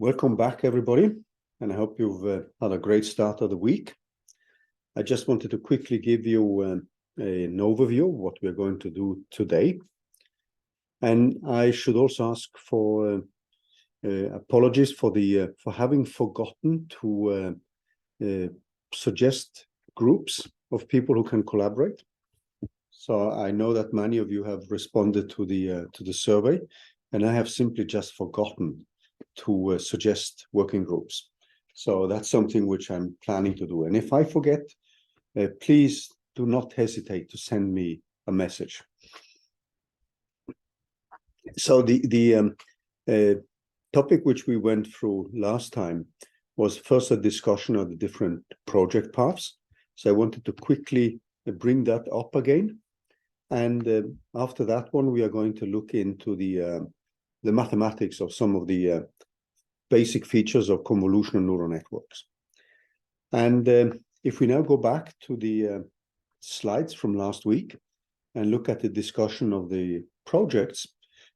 Welcome back, everybody, and I hope you've had a great start of the week. I just wanted to quickly give you an overview of what we're going to do today. And I should also ask for apologies for having forgotten to suggest groups of people who can collaborate. So I know that many of you have responded to the survey, and I have simply just forgotten to suggest working groups. So that's something which I'm planning to do. And if I forget, please do not hesitate to send me a message. So the topic which we went through last time was first a discussion of the different project paths. So I wanted to quickly bring that up again. And after that one, we are going to look into the mathematics of some of the basic features of convolutional neural networks. And if we now go back to the slides from last week and look at the discussion of the projects,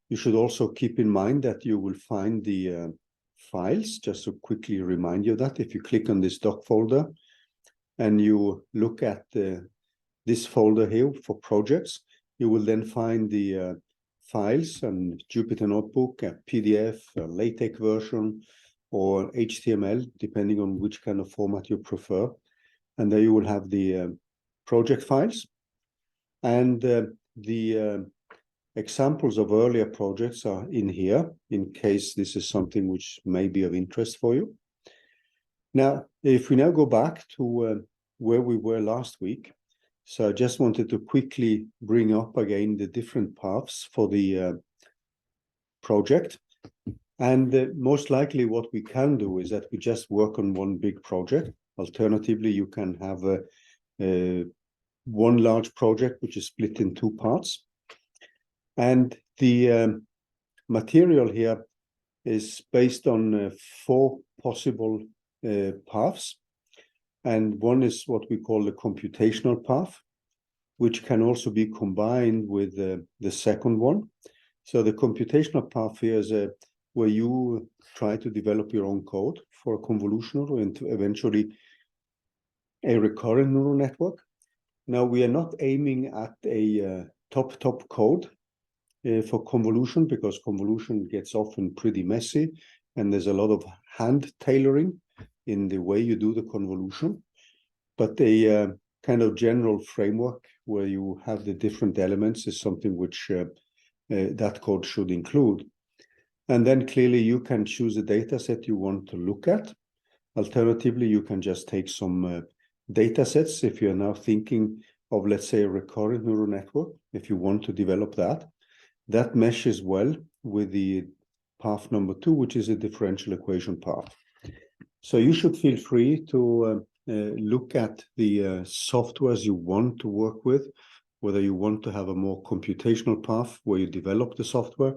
you should also keep in mind that you will find the files, just to quickly remind you that if you click on this doc folder and you look at this folder here for projects, you will then find the files and Jupyter Notebook, a PDF, a LaTeX version, or HTML, depending on which kind of format you prefer. And there you will have the project files. And the examples of earlier projects are in here, in case this is something which may be of interest for you. Now, if we now go back to where we were last week, so I just wanted to quickly bring up again the different paths for the project. And most likely what we can do is that we just work on one big project. Alternatively, you can have one large project which is split in two parts. And the material here is based on four possible paths. And one is what we call the computational path, which can also be combined with the second one. So the computational path here is where you try to develop your own code for a convolutional and eventually a recurrent neural network. Now, we are not aiming at a top code for convolution, because convolution gets often pretty messy and there's a lot of hand tailoring in the way you do the convolution, but a kind of general framework where you have the different elements is something which that code should include. And then clearly you can choose a data set you want to look at. Alternatively, you can just take some data sets. If you're now thinking of, let's say, a recurrent neural network, if you want to develop that, that meshes well with the path number 2, which is a differential equation path. So you should feel free to look at the softwares you want to work with, whether you want to have a more computational path where you develop the software,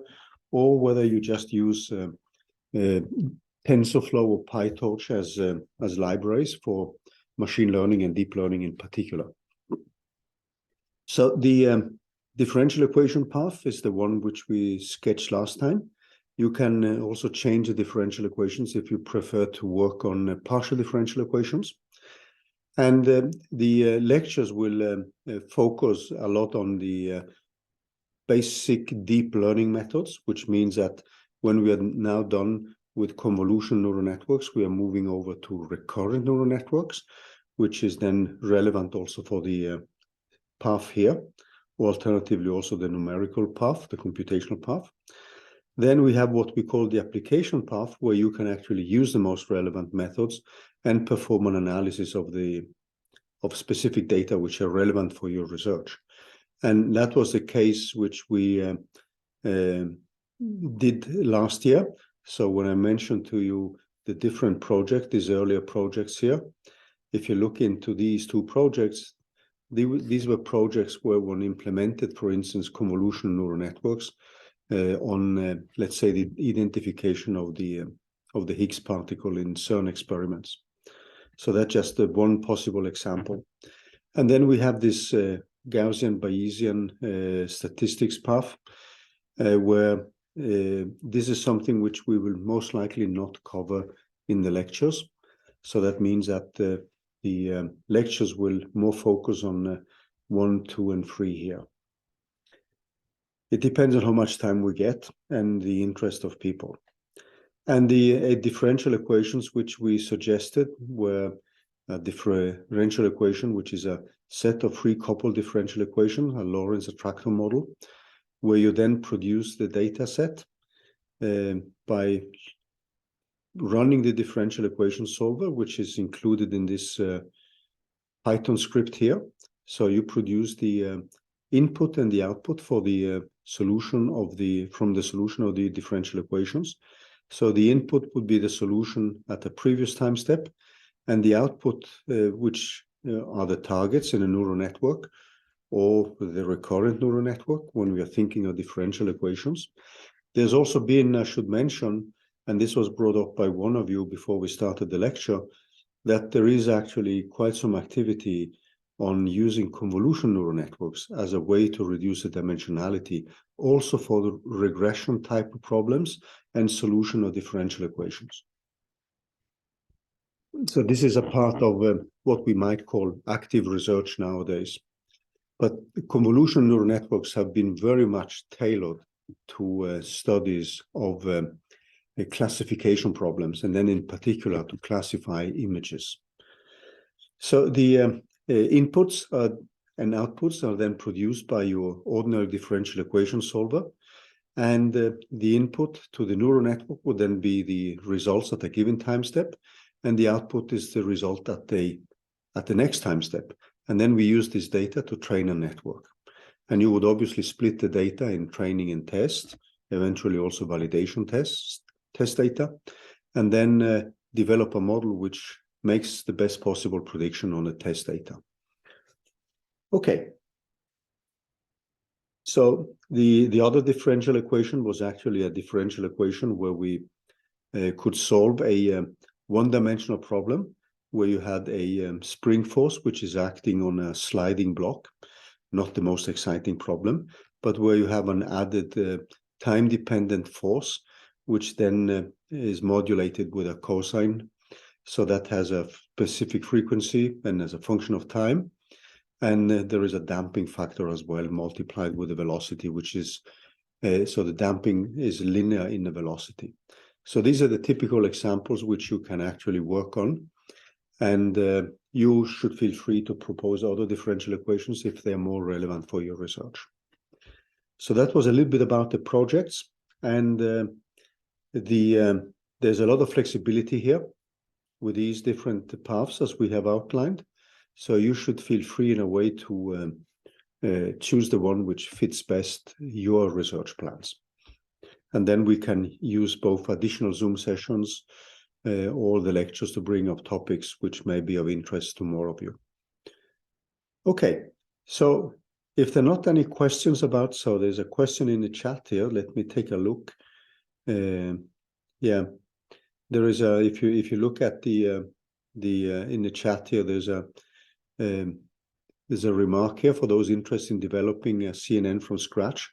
or whether you just use TensorFlow or PyTorch as libraries for machine learning and deep learning in particular. So the differential equation path is the one which we sketched last time. You can also change the differential equations if you prefer to work on partial differential equations. And the lectures will focus a lot on the basic deep learning methods, which means that when we are now done with convolutional neural networks, we are moving over to recurrent neural networks, which is then relevant also for the path here, or alternatively also the numerical path, the computational path. Then we have what we call the application path, where you can actually use the most relevant methods and perform an analysis of specific data which are relevant for your research. And that was the case which we did last year. So when I mentioned to you the different projects, these earlier projects here, if you look into these two projects, these were projects where one implemented, for instance, convolutional neural networks on, let's say, the identification of the Higgs particle in CERN experiments. So that's just one possible example. And then we have this Gaussian Bayesian statistics path, where this is something which we will most likely not cover in the lectures. So that means that the lectures will more focus on 1, 2, and 3 here. It depends on how much time we get and the interest of people. And the differential equations which we suggested were a differential equation, which is a set of 3 coupled differential equations, a Lorentz attractor model, where you then produce the data set by running the differential equation solver, which is included in this Python script here. So you produce the input and the output for the solution of from the solution of the differential equations. So the input would be the solution at the previous time step, and the output, which are the targets in a neural network or the recurrent neural network when we are thinking of differential equations. There's also been, I should mention, and this was brought up by one of you before we started the lecture, that there is actually quite some activity on using convolution neural networks as a way to reduce the dimensionality, also for the regression type of problems and solution of differential equations. So this is a part of what we might call active research nowadays. But convolution neural networks have been very much tailored to studies of classification problems, and then in particular to classify images. So the inputs and outputs are then produced by your ordinary differential equation solver, and the input to the neural network would then be the results at a given time step, and the output is the result at the next time step. And then we use this data to train a network. And you would obviously split the data in training and test, eventually also validation test data, and then develop a model which makes the best possible prediction on the test data. Okay. So the other differential equation was actually a differential equation where we could solve a one-dimensional problem where you had a spring force which is acting on a sliding block, not the most exciting problem, but where you have an added time-dependent force, which then is modulated with a cosine. So that has a specific frequency and as a function of time. And there is a damping factor as well, multiplied with the velocity, which is, so the damping is linear in the velocity. So these are the typical examples which you can actually work on. And you should feel free to propose other differential equations if they're more relevant for your research. So that was a little bit about the projects. And there's a lot of flexibility here with these different paths as we have outlined. So you should feel free in a way to choose the one which fits best your research plans. And then we can use both additional Zoom sessions or the lectures to bring up topics which may be of interest to more of you. Okay, so if there are not any questions about, so there's a question in the chat here. Let me take a look. Yeah, there is a, if you look at the in the chat here, there's a remark here for those interested in developing a CNN from scratch.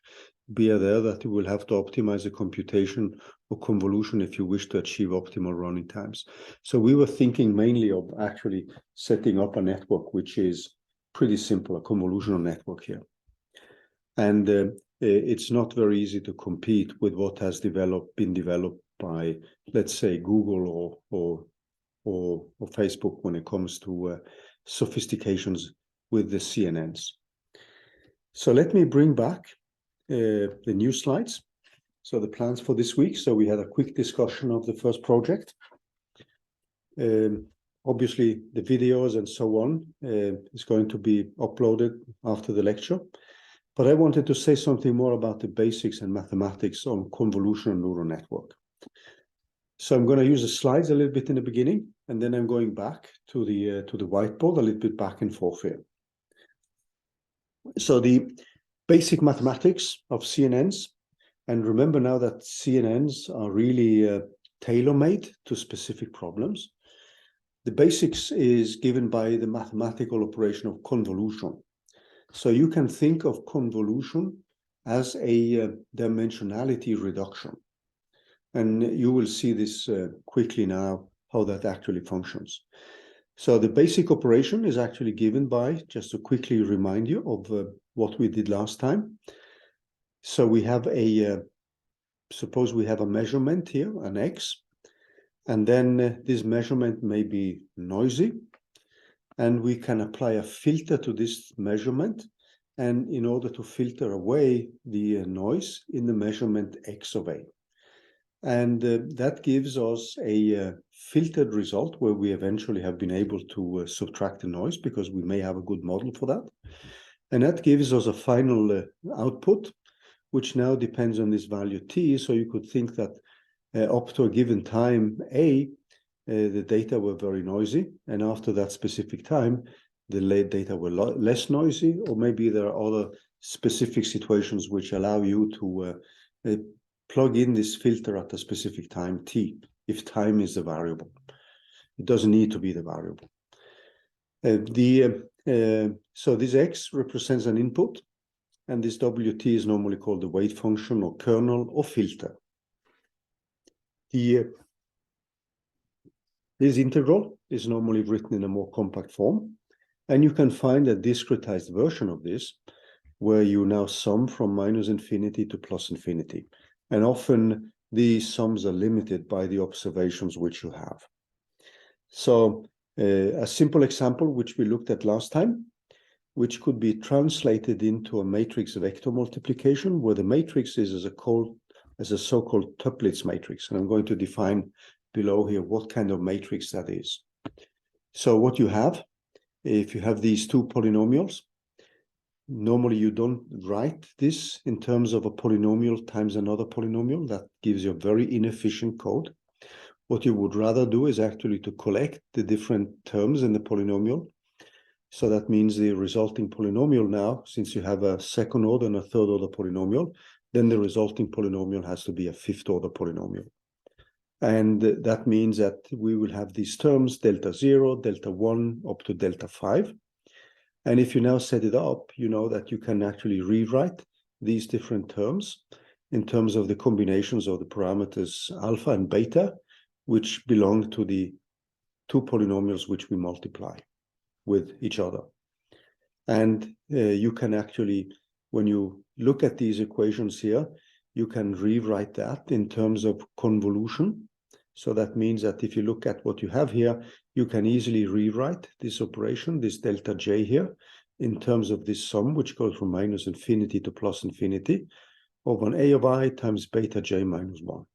Be aware that you will have to optimize the computation or convolution if you wish to achieve optimal running times. So we were thinking mainly of actually setting up a network which is pretty simple, a convolutional network here. And it's not very easy to compete with what has been developed by, let's say, Google or Facebook when it comes to sophistications with the CNNs. So let me bring back the new slides. So the plans for this week. So we had a quick discussion of the first project. Obviously, the videos and so on is going to be uploaded after the lecture. But I wanted to say something more about the basics and mathematics on convolutional neural network. So I'm going to use the slides a little bit in the beginning, and then I'm going back to the whiteboard a little bit back and forth here. So the basic mathematics of CNNs, and remember now that CNNs are really tailor-made to specific problems. The basics is given by the mathematical operation of convolution. So you can think of convolution as a dimensionality reduction. And you will see this quickly now, how that actually functions. So the basic operation is actually given by, just to quickly remind you of what we did last time. So we have suppose we have a measurement here, an X, and then this measurement may be noisy, and we can apply a filter to this measurement, and in order to filter away the noise in the measurement X of A. And that gives us a filtered result where we eventually have been able to subtract the noise, because we may have a good model for that. And that gives us a final output, which now depends on this value t. So you could think that up to a given time A, the data were very noisy, and after that specific time, the data were less noisy, or maybe there are other specific situations which allow you to plug in this filter at a specific time t, if time is the variable. It doesn't need to be the variable. So this X represents an input, and this WT is normally called the weight function or kernel or filter. This integral is normally written in a more compact form, and you can find a discretized version of this where you now sum from minus infinity to plus infinity. And often these sums are limited by the observations which you have. So a simple example which we looked at last time, which could be translated into a matrix vector multiplication, where the matrix is as a so-called Toeplitz matrix. And I'm going to define below here what kind of matrix that is. So what you have, if you have these two polynomials, normally you don't write this in terms of a polynomial times another polynomial. That gives you a very inefficient code. What you would rather do is actually to collect the different terms in the polynomial. So that means the resulting polynomial now, since you have a second order and a third order polynomial, then the resulting polynomial has to be a fifth order polynomial. And that means that we will have these terms, delta 0, delta 1, up to delta 5. And if you now set it up, you know that you can actually rewrite these different terms in terms of the combinations of the parameters alpha and beta, which belong to the two polynomials which we multiply with each other. And you can actually, when you look at these equations here, you can rewrite that in terms of convolution. So that means that if you look at what you have here, you can easily rewrite this operation, this delta j here, in terms of this sum, which goes from minus infinity to plus infinity, over an a of I times beta j minus 1.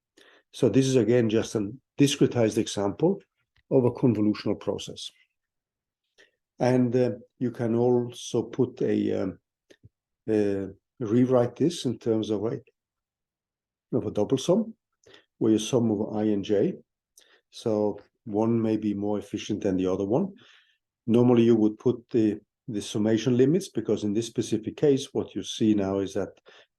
So this is again just a discretized example of a convolutional process. And you can also put rewrite this in terms of a double sum, where you sum over I and j. So one may be more efficient than the other one. Normally you would put the summation limits, because in this specific case, what you see now is that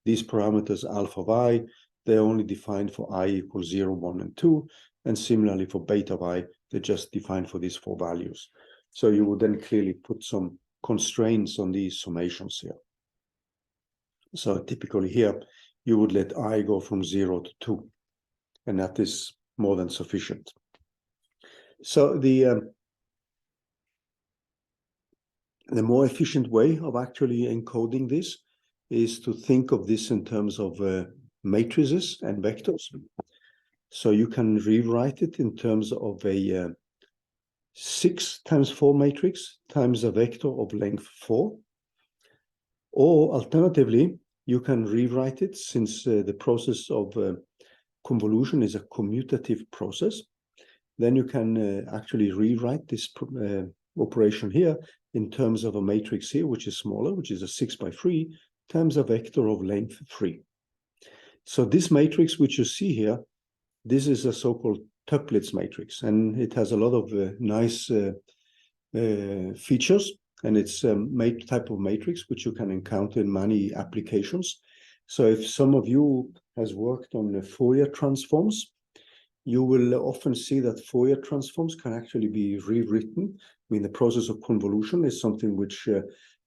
these parameters alpha of I, they're only defined for I equals 0, 1, and 2. And similarly for beta of I, they're just defined for these four values. So you would then clearly put some constraints on these summations here. So typically here, you would let I go from 0 to 2, and that is more than sufficient. So the more efficient way of actually encoding this is to think of this in terms of matrices and vectors. So you can rewrite it in terms of a 6 times 4 matrix times a vector of length 4. Or alternatively, you can rewrite it, since the process of convolution is a commutative process. Then you can actually rewrite this operation here in terms of a matrix here, which is smaller, which is a 6 by 3, times a vector of length 3. So this matrix which you see here, this is a so-called Toeplitz matrix, and it has a lot of nice features, and it's a type of matrix which you can encounter in many applications. So if some of you has worked on the Fourier transforms, you will often see that Fourier transforms can actually be rewritten. I mean, the process of convolution is something which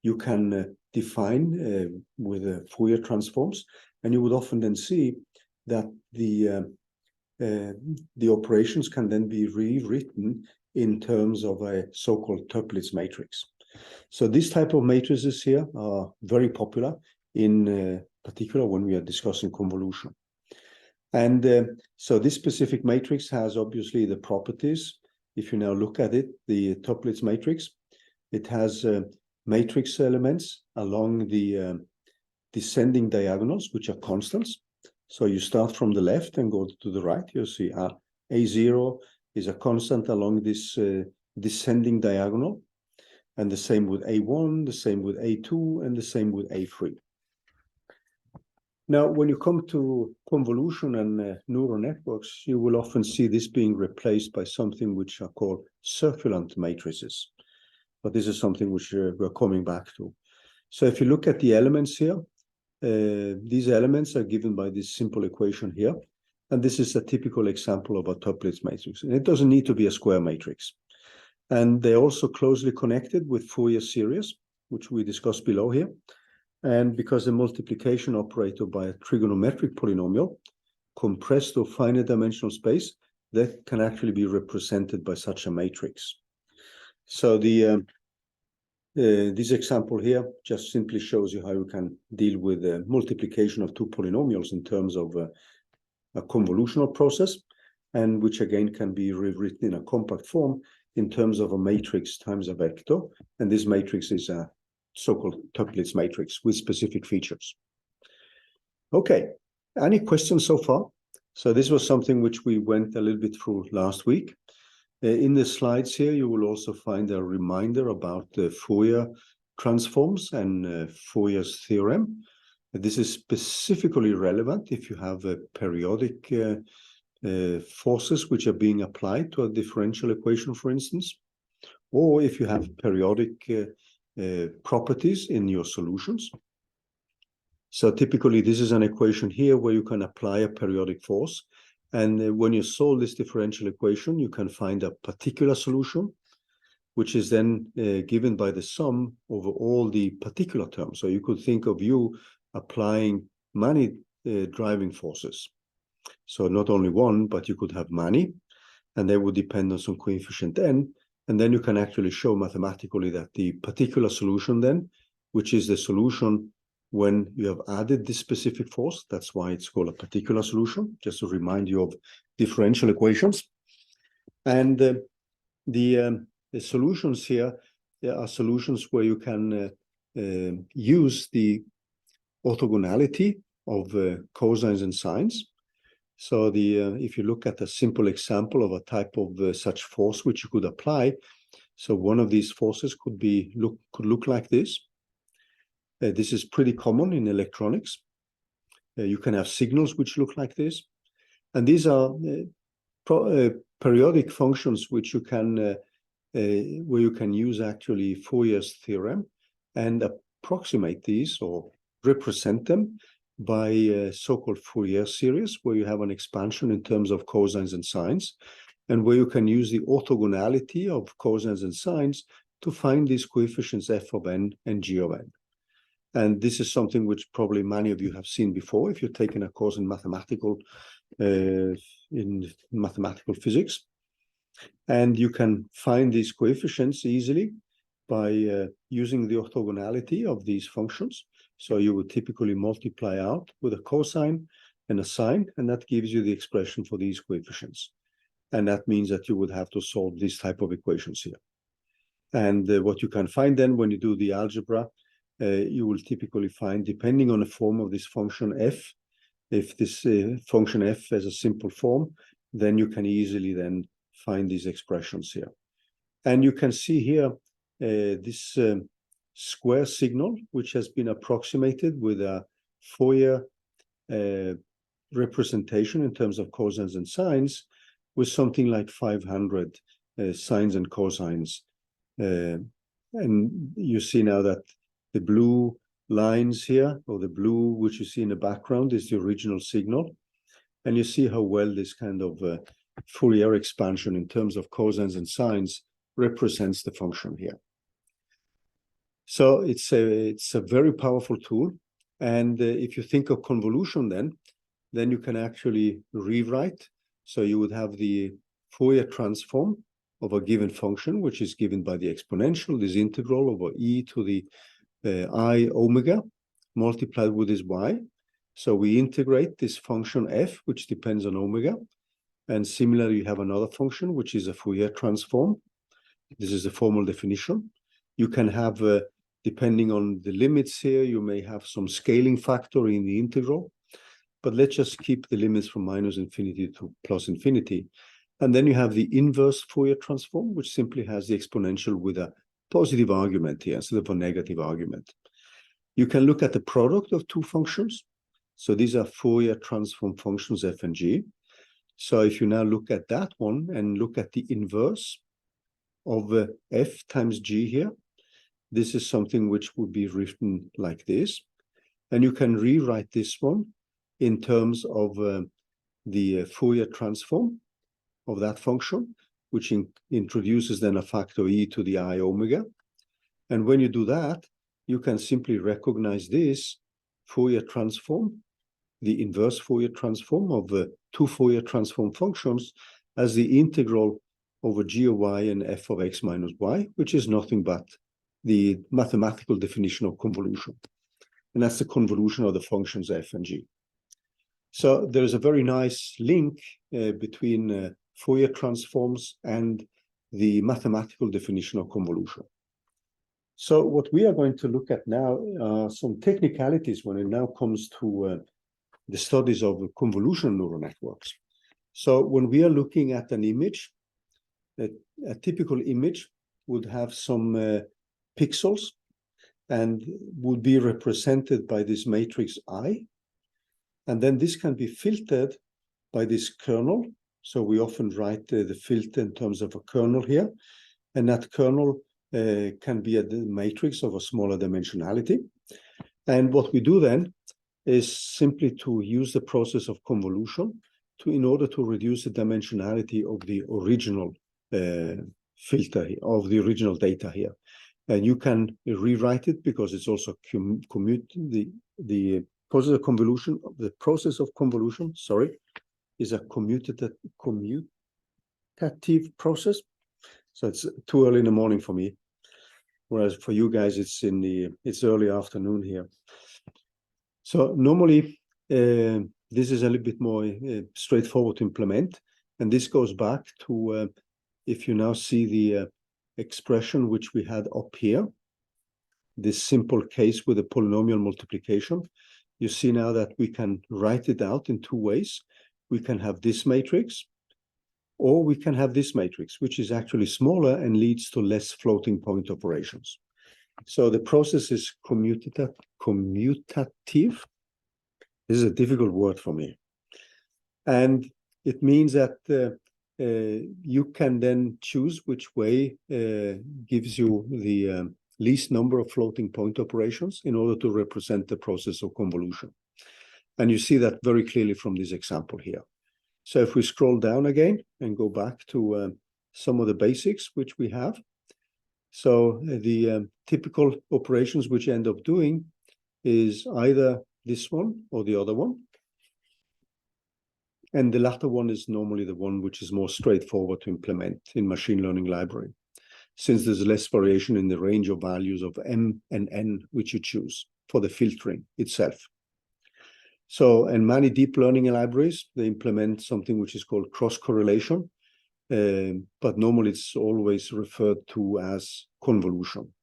you can define with Fourier transforms, and you would often then see that the operations can then be rewritten in terms of a so-called Toeplitz matrix. So this type of matrices here are very popular, in particular when we are discussing convolution. And so this specific matrix has obviously the properties. If you now look at it, the Toeplitz matrix, it has matrix elements along the descending diagonals, which are constants. So you start from the left and go to the right. You'll see A0 is a constant along this descending diagonal. And the same with A1, the same with A2, and the same with A3. Now, when you come to convolution and neural networks, you will often see this being replaced by something which are called circulant matrices. But this is something which we're coming back to. So if you look at the elements here, these elements are given by this simple equation here. And this is a typical example of a Toeplitz matrix. And it doesn't need to be a square matrix. And they're also closely connected with Fourier series, which we discussed below here. And because the multiplication operator by a trigonometric polynomial compressed to finite dimensional space, that can actually be represented by such a matrix. So this example here just simply shows you how you can deal with the multiplication of two polynomials in terms of a convolutional process, and which again can be rewritten in a compact form in terms of a matrix times a vector. And this matrix is a so-called Toeplitz matrix with specific features. Okay, any questions so far? So this was something which we went a little bit through last week. In the slides here, you will also find a reminder about the Fourier transforms and Fourier's theorem. This is specifically relevant if you have periodic forces which are being applied to a differential equation, for instance, or if you have periodic properties in your solutions. So typically this is an equation here where you can apply a periodic force, and when you solve this differential equation, you can find a particular solution, which is then given by the sum over all the particular terms. So you could think of you applying many driving forces. So not only one, but you could have many, and they would depend on some coefficient n. And then you can actually show mathematically that the particular solution then, which is the solution when you have added this specific force, that's why it's called a particular solution, just to remind you of differential equations. And the solutions here, there are solutions where you can use the orthogonality of cosines and sines. So if you look at a simple example of a type of such force which you could apply, so one of these forces could look like this. This is pretty common in electronics. You can have signals which look like this, and these are periodic functions which you can where you can use actually Fourier's theorem and approximate these or represent them by so-called Fourier series, where you have an expansion in terms of cosines and sines, and where you can use the orthogonality of cosines and sines to find these coefficients f of n and g of n. And this is something which probably many of you have seen before if you've taken a course in mathematical physics. And you can find these coefficients easily by using the orthogonality of these functions. So you would typically multiply out with a cosine and a sine, and that gives you the expression for these coefficients. And that means that you would have to solve this type of equations here. And what you can find then when you do the algebra, you will typically find, depending on the form of this function f, if this function f has a simple form, then you can easily then find these expressions here. And you can see here this square signal, which has been approximated with a Fourier representation in terms of cosines and sines, with something like 500 sines and cosines. And you see now that the blue lines here, or the blue which you see in the background, is the original signal. And you see how well this kind of Fourier expansion in terms of cosines and sines represents the function here. So it's a very powerful tool. And if you think of convolution, then you can actually rewrite. So you would have the Fourier transform of a given function, which is given by the exponential, this integral over e to the I omega multiplied with this y. So we integrate this function f, which depends on omega. And similarly, you have another function, which is a Fourier transform. This is the formal definition. You can have, depending on the limits here, you may have some scaling factor in the integral. But let's just keep the limits from minus infinity to plus infinity. And then you have the inverse Fourier transform, which simply has the exponential with a positive argument here instead of a negative argument. You can look at the product of two functions. So these are Fourier transform functions f and g. So if you now look at that one and look at the inverse of f times g here, this is something which would be written like this. And you can rewrite this one in terms of the Fourier transform of that function, which introduces then a factor e to the I omega. And when you do that, you can simply recognize this Fourier transform, the inverse Fourier transform of two Fourier transform functions as the integral over g of y and f of x minus y, which is nothing but the mathematical definition of convolution. And that's the convolution of the functions f and g. So there's a very nice link between Fourier transforms and the mathematical definition of convolution. So what we are going to look at now are some technicalities when it now comes to the studies of convolutional neural networks. So when we are looking at an image, a typical image would have some pixels and would be represented by this matrix I. And then this can be filtered by this kernel. So we often write the filter in terms of a kernel here. And that kernel can be a matrix of a smaller dimensionality. And what we do then is simply to use the process of convolution in order to reduce the dimensionality of the original filter, of the original data here. And you can rewrite it because it's also the process of convolution. The process of convolution, is a commutative process. So it's too early in the morning for me, whereas for you guys it's early afternoon here. So normally this is a little bit more straightforward to implement, and this goes back to if you now see the expression which we had up here, this simple case with a polynomial multiplication. You see now that we can write it out in two ways. We can have this matrix, or we can have this matrix, which is actually smaller and leads to less floating point operations. So the process is commutative. This is a difficult word for me. And it means that you can then choose which way gives you the least number of floating point operations in order to represent the process of convolution. And you see that very clearly from this example here. So if we scroll down again and go back to some of the basics which we have. So the typical operations which you end up doing is either this one or the other one. And the latter one is normally the one which is more straightforward to implement in machine learning library, since there's less variation in the range of values of m and n which you choose for the filtering itself. So, and many deep learning libraries, they implement something which is called cross-correlation, but normally it's always referred to as convolution.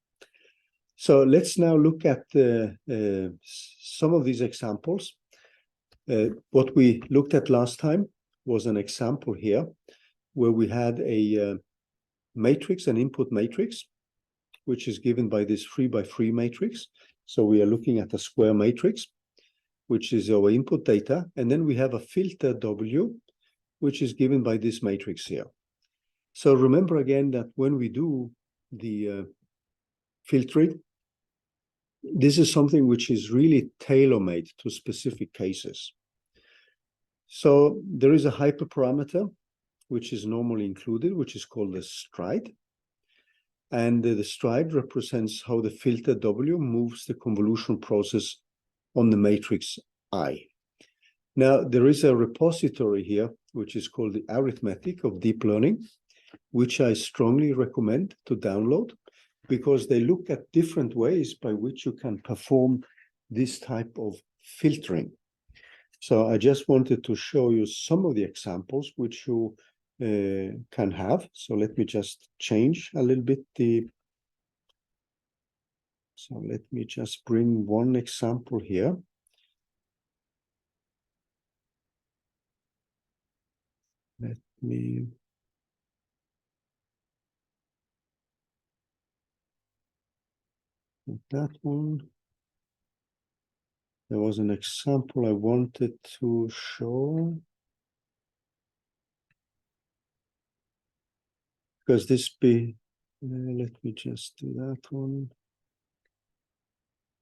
So let's now look at some of these examples. What we looked at last time was an example here where we had a matrix, an input matrix, which is given by this 3x3 matrix. So we are looking at a square matrix, which is our input data. And then we have a filter W, which is given by this matrix here. So remember again that when we do the filtering, this is something which is really tailor-made to specific cases. So there is a hyperparameter which is normally included, which is called the stride. and the stride represents how the filter W moves the convolution process on the matrix I. Now, there is a repository here, which is called the Arithmetic of Deep Learning, which I strongly recommend to download, because they look at different ways by which you can perform this type of filtering. So I just wanted to show you some of the examples which you can have. So let me just change a little bit so let me just bring one example here. Let me put that one. There was an example I wanted to show. Because this be, let me just do that one.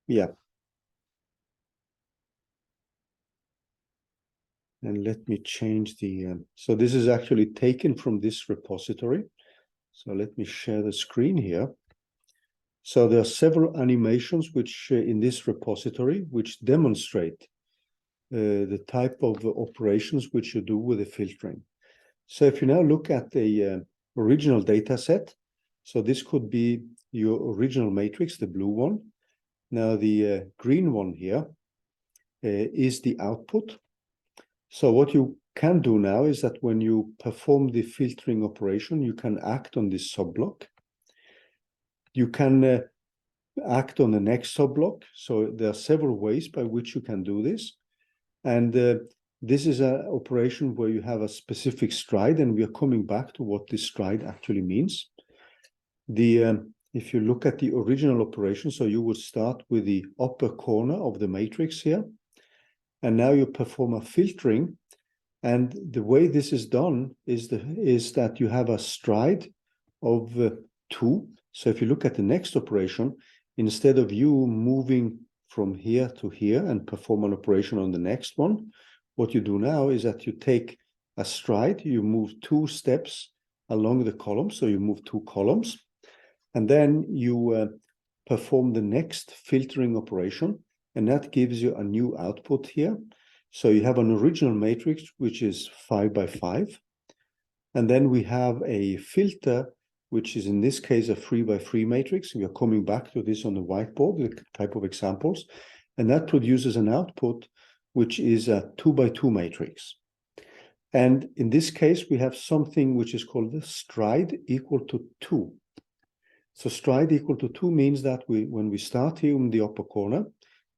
Yeah. And let me change the, so this is actually taken from this repository. So let me share the screen here. So there are several animations which in this repository, which demonstrate the type of operations which you do with the filtering. So if you now look at the original data set, so this could be your original matrix, the blue one. Now the green one here is the output. So what you can do now is that when you perform the filtering operation, you can act on this subblock. You can act on the next subblock. So there are several ways by which you can do this. And this is an operation where you have a specific stride, and we are coming back to what this stride actually means. If you look at the original operation, so you would start with the upper corner of the matrix here, and now you perform a filtering. And the way this is done is that you have a stride of 2. So if you look at the next operation, instead of you moving from here to here and perform an operation on the next one, what you do now is that you take a stride, you move 2 steps along the column, so you move 2 columns, and then you perform the next filtering operation, and that gives you a new output here. So you have an original matrix, which is 5 by 5. And then we have a filter, which is in this case a 3 by 3 matrix. We are coming back to this on the whiteboard, the type of examples. And that produces an output, which is a 2 by 2 matrix. And in this case, we have something which is called the stride equal to 2. So stride equal to 2 means that when we start here in the upper corner,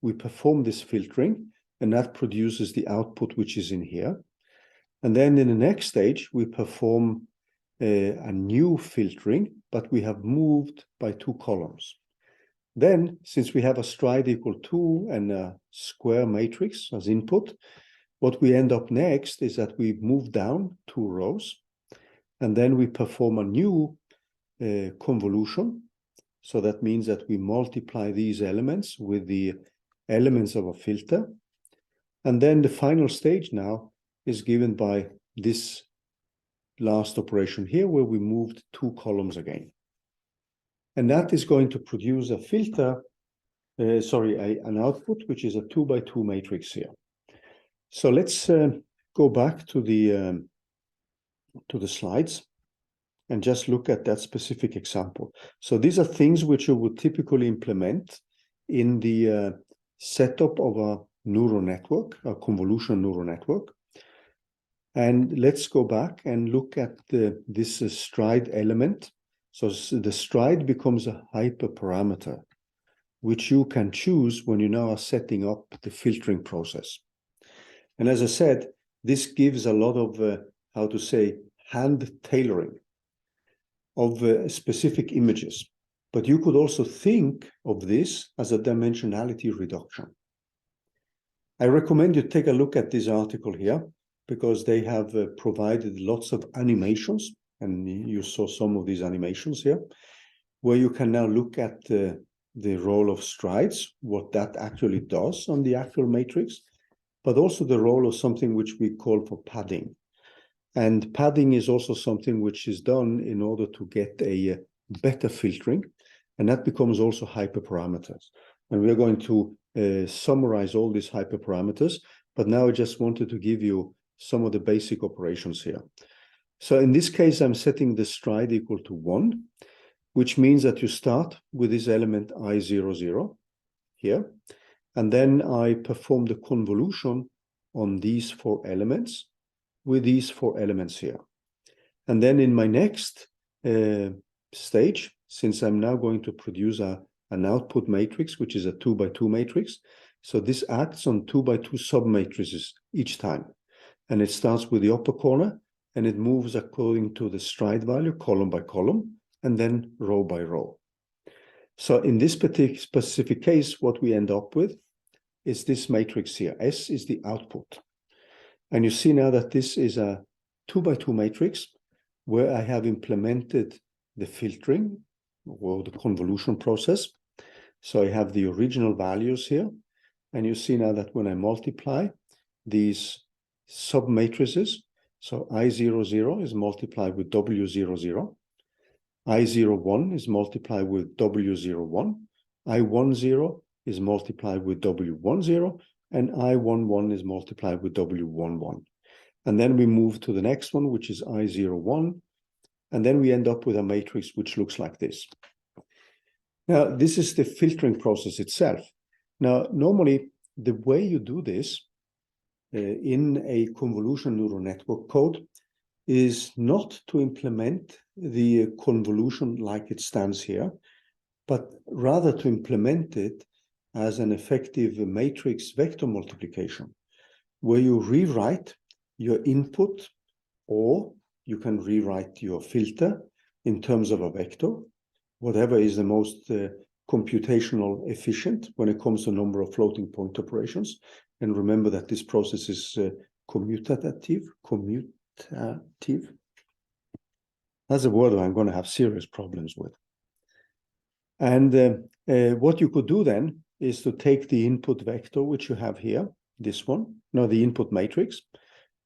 we perform this filtering, and that produces the output which is in here. And then in the next stage, we perform a new filtering, but we have moved by 2 columns. Then, since we have a stride equal 2 and a square matrix as input, what we end up next is that we move down 2 rows, and then we perform a new convolution. So that means that we multiply these elements with the elements of a filter. And then the final stage now is given by this last operation here, where we moved 2 columns again. And that is going to produce a filter, an output, which is a 2 by 2 matrix here. So let's go back to the slides and just look at that specific example. So these are things which you would typically implement in the setup of a neural network, a convolutional neural network. And let's go back and look at this stride element. So the stride becomes a hyperparameter, which you can choose when you now are setting up the filtering process. And as I said, this gives a lot of, hand tailoring of specific images. But you could also think of this as a dimensionality reduction. I recommend you take a look at this article here, because they have provided lots of animations, and you saw some of these animations here, where you can now look at the role of strides, what that actually does on the actual matrix, but also the role of something which we call for padding. And padding is also something which is done in order to get a better filtering, and that becomes also hyperparameters. And we're going to summarize all these hyperparameters, but now I just wanted to give you some of the basic operations here. So in this case, I'm setting the stride equal to 1, which means that you start with this element I00 here, and then I perform the convolution on these 4 elements with these 4 elements here. And then in my next stage, since I'm now going to produce an output matrix, which is a 2 by 2 matrix, so this acts on 2 by 2 submatrices each time. And it starts with the upper corner, and it moves according to the stride value, column by column, and then row by row. So in this particular specific case, what we end up with is this matrix here. S is the output. And you see now that this is a 2 by 2 matrix where I have implemented the filtering or the convolution process. So I have the original values here. And you see now that when I multiply these submatrices, so I00 is multiplied with W00, I01 is multiplied with W01, I10 is multiplied with W10, and I11 is multiplied with W11. And then we move to the next one, which is I01, and then we end up with a matrix which looks like this. Now, this is the filtering process itself. Now, normally, the way you do this in a convolution neural network code is not to implement the convolution like it stands here, but rather to implement it as an effective matrix vector multiplication, where you rewrite your input, or you can rewrite your filter in terms of a vector, whatever is the most computational efficient when it comes to number of floating point operations. And remember that this process is commutative. That's a word I'm going to have serious problems with. And what you could do then is to take the input vector, which you have here, this one, now the input matrix,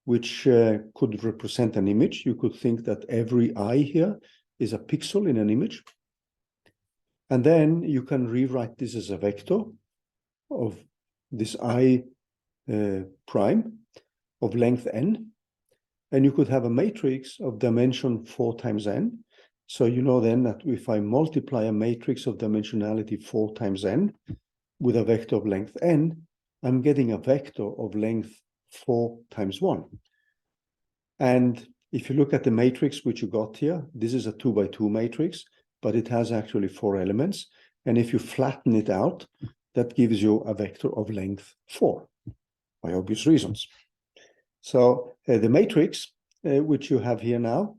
which could represent an image. You could think that every eye here is a pixel in an image. And then you can rewrite this as a vector of this I prime of length n. And you could have a matrix of dimension 4 times n. So you know then that if I multiply a matrix of dimensionality 4 times n with a vector of length n, I'm getting a vector of length 4 times 1. And if you look at the matrix which you got here, this is a 2 by 2 matrix, but it has actually 4 elements. And if you flatten it out, that gives you a vector of length 4, by obvious reasons. So the matrix which you have here now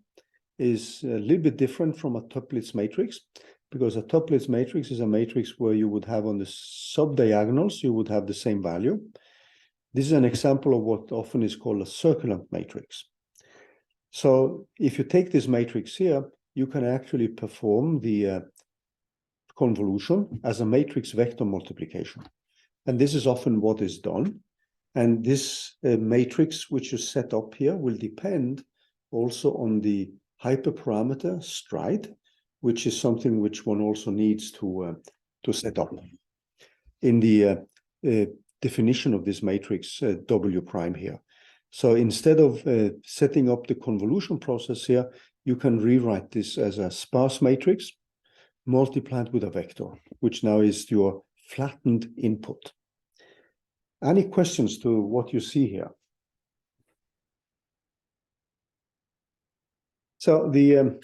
is a little bit different from a Toeplitz matrix, because a Toeplitz matrix is a matrix where you would have on the subdiagonals, you would have the same value. This is an example of what often is called a circulant matrix. So if you take this matrix here, you can actually perform the convolution as a matrix vector multiplication. And this is often what is done. And this matrix which you set up here will depend also on the hyperparameter stride, which is something which one also needs to set up. In the definition of this matrix W prime here. So instead of setting up the convolution process here, you can rewrite this as a sparse matrix multiplied with a vector, which now is your flattened input. Any questions to what you see here? So the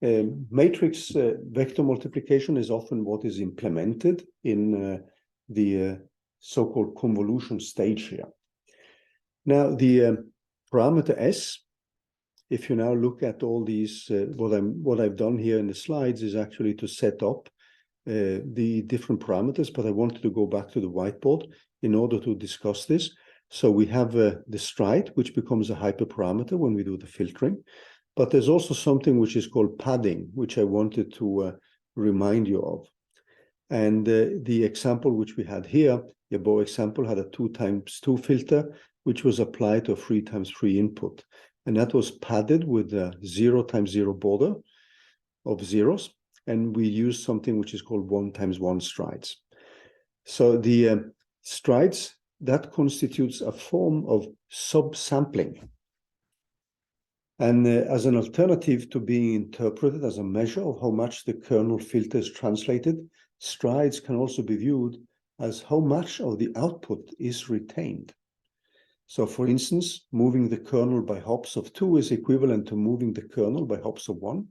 matrix vector multiplication is often what is implemented in the so-called convolution stage here. Now the parameter S, if you now look at all these, what I've done here in the slides is actually to set up the different parameters, but I wanted to go back to the whiteboard in order to discuss this. So we have the stride, which becomes a hyperparameter when we do the filtering. But there's also something which is called padding, which I wanted to remind you of. And the example which we had here, the Yabo example, had a 2 times 2 filter, which was applied to a 3 times 3 input. And that was padded with a 0 times 0 border of zeros. and we use something which is called 1 × 1 strides. So the strides, that constitutes a form of subsampling. And as an alternative to being interpreted as a measure of how much the kernel filter is translated, strides can also be viewed as how much of the output is retained. So for instance, moving the kernel by hops of 2 is equivalent to moving the kernel by hops of 1,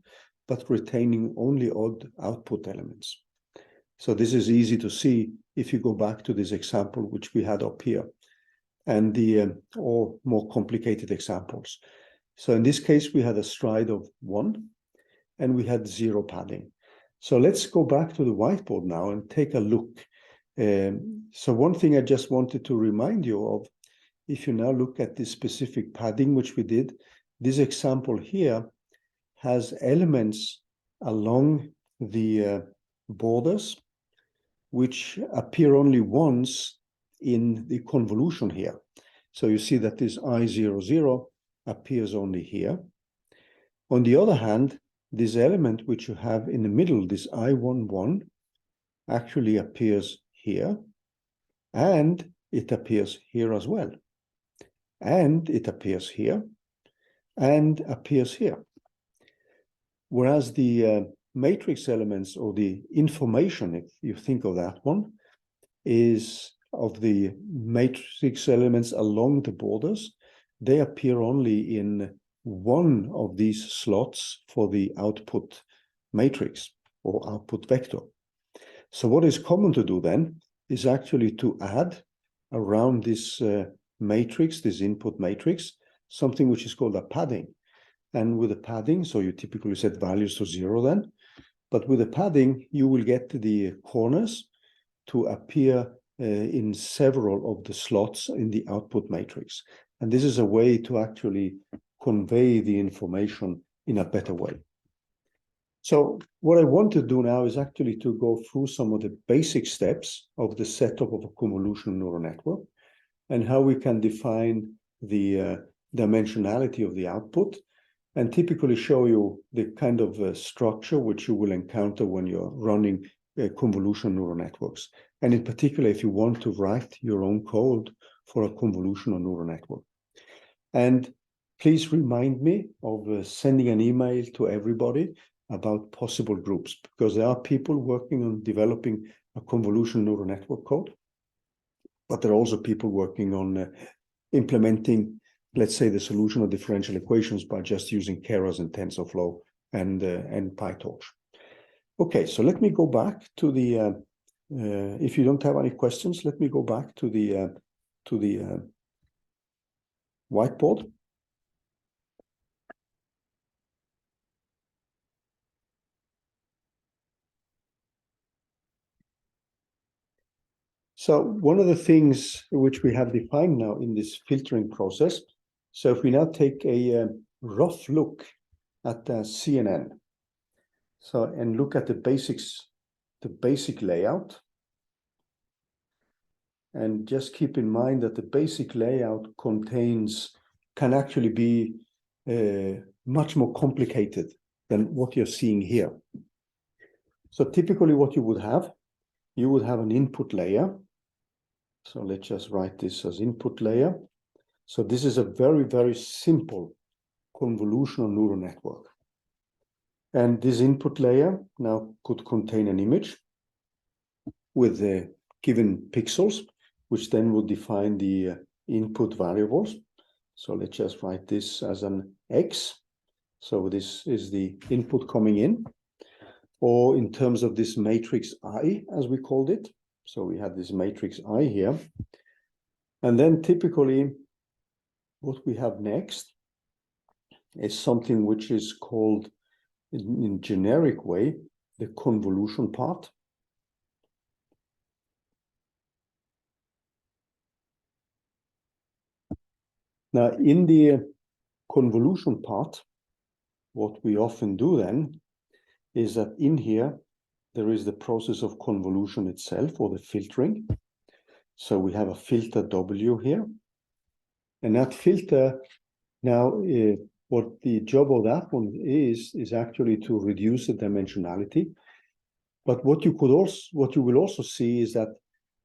but retaining only odd output elements. So this is easy to see if you go back to this example which we had up here, and the or more complicated examples. So in this case, we had a stride of 1, and we had 0 padding. So let's go back to the whiteboard now and take a look. So one thing I just wanted to remind you of, if you now look at this specific padding which we did, this example here has elements along the borders which appear only once in the convolution here. So you see that this I00 appears only here. On the other hand, this element which you have in the middle, this I11, actually appears here, and it appears here as well. And it appears here, and appears here. Whereas the matrix elements, or the information, if you think of that one, is of the matrix elements along the borders, they appear only in one of these slots for the output matrix or output vector. So what is common to do then is actually to add around this matrix, this input matrix, something which is called a padding. And with a padding, so you typically set values to 0 then, but with a padding, you will get the corners to appear in several of the slots in the output matrix. And this is a way to actually convey the information in a better way. So what I want to do now is actually to go through some of the basic steps of the setup of a convolutional neural network and how we can define the dimensionality of the output, and typically show you the kind of structure which you will encounter when you're running convolutional neural networks. And in particular, if you want to write your own code for a convolutional neural network. And please remind me of sending an email to everybody about possible groups, because there are people working on developing a convolutional neural network code, but there are also people working on implementing, let's say, the solution of differential equations by just using Keras and TensorFlow and PyTorch. Okay, so let me go back to the, if you don't have any questions, let me go back to the whiteboard. So one of the things which we have defined now in this filtering process, so if we now take a rough look at the CNN, so and look at the basics, the basic layout, and just keep in mind that the basic layout can actually be much more complicated than what you're seeing here. So typically what you would have an input layer. So let's just write this as input layer. So this is a very, very simple convolutional neural network. And this input layer now could contain an image with the given pixels, which then would define the input variables. So let's just write this as an X. So this is the input coming in, or in terms of this matrix I, as we called it. So we had this matrix I here. And then typically what we have next is something which is called, in generic way, the convolution part. Now, in the convolution part, what we often do then is that in here, there is the process of convolution itself, or the filtering. So we have a filter W here. And that filter, now, what the job of that one is actually to reduce the dimensionality But what you will also see is that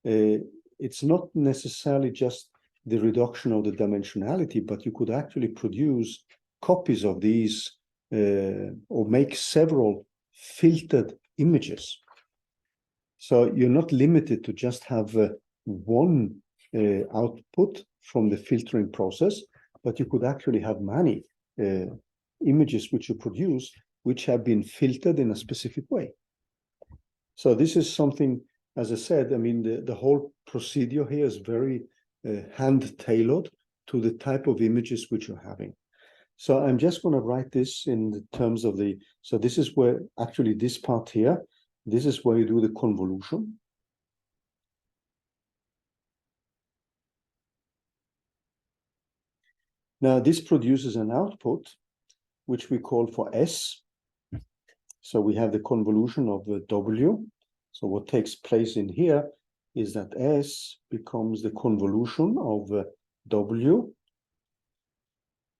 it's not necessarily just the reduction of the dimensionality, but you could actually produce copies of these or make several filtered images. So you're not limited to just have one output from the filtering process, but you could actually have many images which you produce, which have been filtered in a specific way. So this is something, as I said, I mean, the whole procedure here is very hand-tailored to the type of images which you're having. So I'm just going to write this in the terms of the, so this is where actually this part here, this is where you do the convolution. Now this produces an output, which we call for S. So we have the convolution of the W. So what takes place in here is that S becomes the convolution of W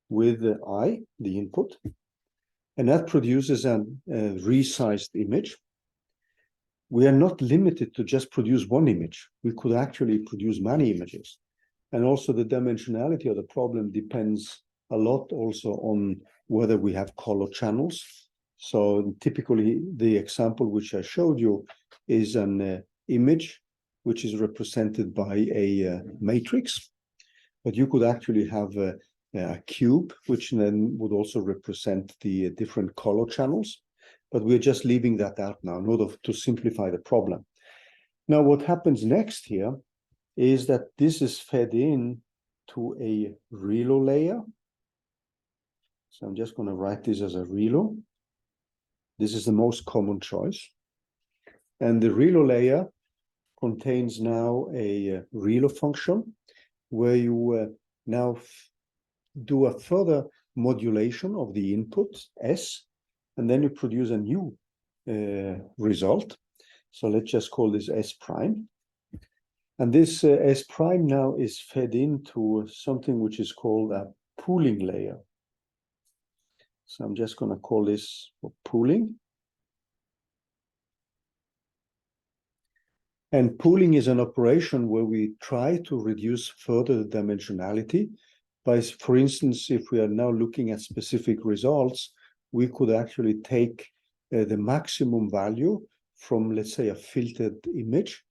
with I, the input, and that produces a resized image. We are not limited to just produce one image. We could actually produce many images. And also the dimensionality of the problem depends a lot also on whether we have color channels. So typically the example which I showed you is an image which is represented by a matrix, but you could actually have a cube, which then would also represent the different color channels. But we're just leaving that out now in order to simplify the problem. Now, what happens next here is that this is fed in to a ReLO layer. So I'm just going to write this as a ReLO. This is the most common choice. And the ReLO layer contains now a ReLO function where you now do a further modulation of the input S, and then you produce a new result. So let's just call this S prime. And this S prime now is fed into something which is called a pooling layer. So I'm just going to call this pooling. And pooling is an operation where we try to reduce further dimensionality by, for instance, if we are now looking at specific results, we could actually take the maximum value from, let's say, a filtered image,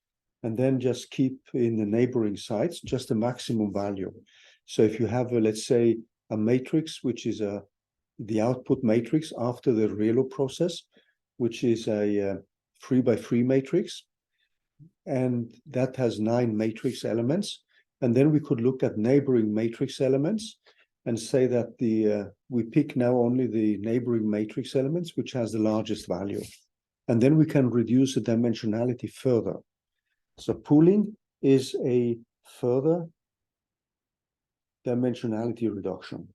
and then just keep in the neighboring sites just the maximum value. So if you have, let's say, a matrix, which is the output matrix after the ReLO process, which is a 3x3 matrix, and that has 9 matrix elements. And then we could look at neighboring matrix elements and say that we pick now only the neighboring matrix elements, which has the largest value. And then we can reduce the dimensionality further. So pooling is a further dimensionality reduction.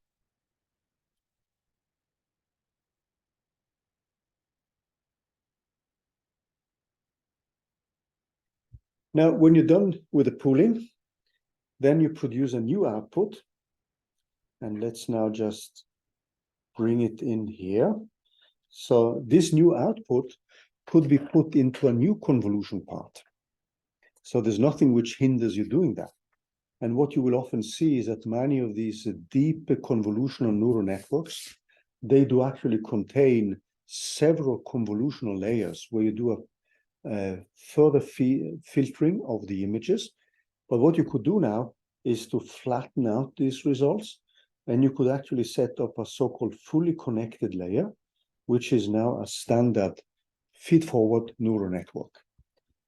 Now, when you're done with the pooling, then you produce a new output. And let's now just bring it in here. So this new output could be put into a new convolution part. So there's nothing which hinders you doing that. And what you will often see is that many of these deep convolutional neural networks, they do actually contain several convolutional layers where you do a further filtering of the images. But what you could do now is to flatten out these results, and you could actually set up a so-called fully connected layer, which is now a standard feed-forward neural network.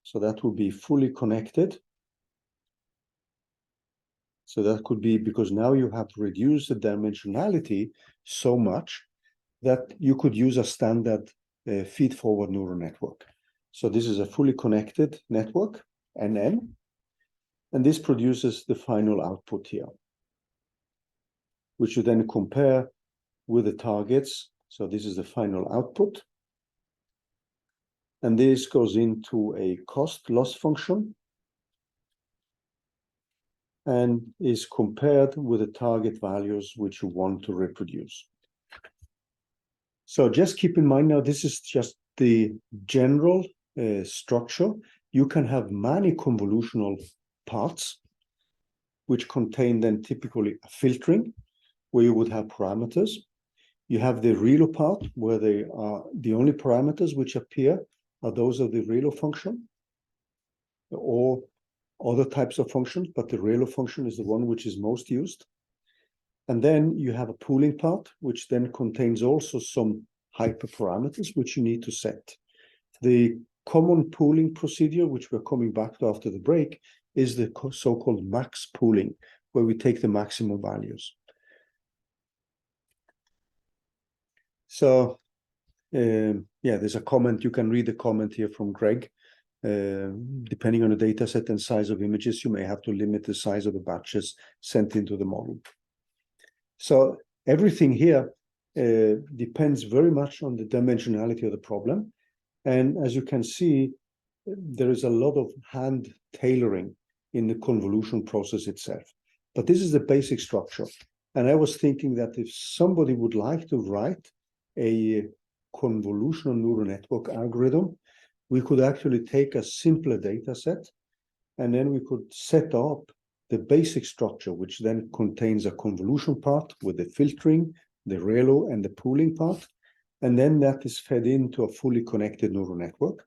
So that would be fully connected. So that could be because now you have reduced the dimensionality so much that you could use a standard feed-forward neural network. So this is a fully connected network, NN, and this produces the final output here, which you then compare with the targets. So this is the final output. And this goes into a cost-loss function and is compared with the target values which you want to reproduce. So just keep in mind now, this is just the general structure, you can have many convolutional parts, which contain then typically a filtering, where you would have parameters. You have the ReLO part, where they are the only parameters which appear are those of the ReLO function, or other types of functions, but the ReLO function is the one which is most used. And then you have a pooling part, which then contains also some hyperparameters which you need to set. The common pooling procedure, which we're coming back to after the break, is the so-called max pooling, where we take the maximum values. So, yeah, there's a comment. You can read the comment here from Greg. Depending on the data set and size of images, you may have to limit the size of the batches sent into the model. So everything here depends very much on the dimensionality of the problem. And as you can see, there is a lot of hand tailoring in the convolution process itself. But this is the basic structure. And I was thinking that if somebody would like to write a convolutional neural network algorithm, we could actually take a simpler data set, and then we could set up the basic structure, which then contains a convolution part with the filtering, the ReLO, and the pooling part. And then that is fed into a fully connected neural network.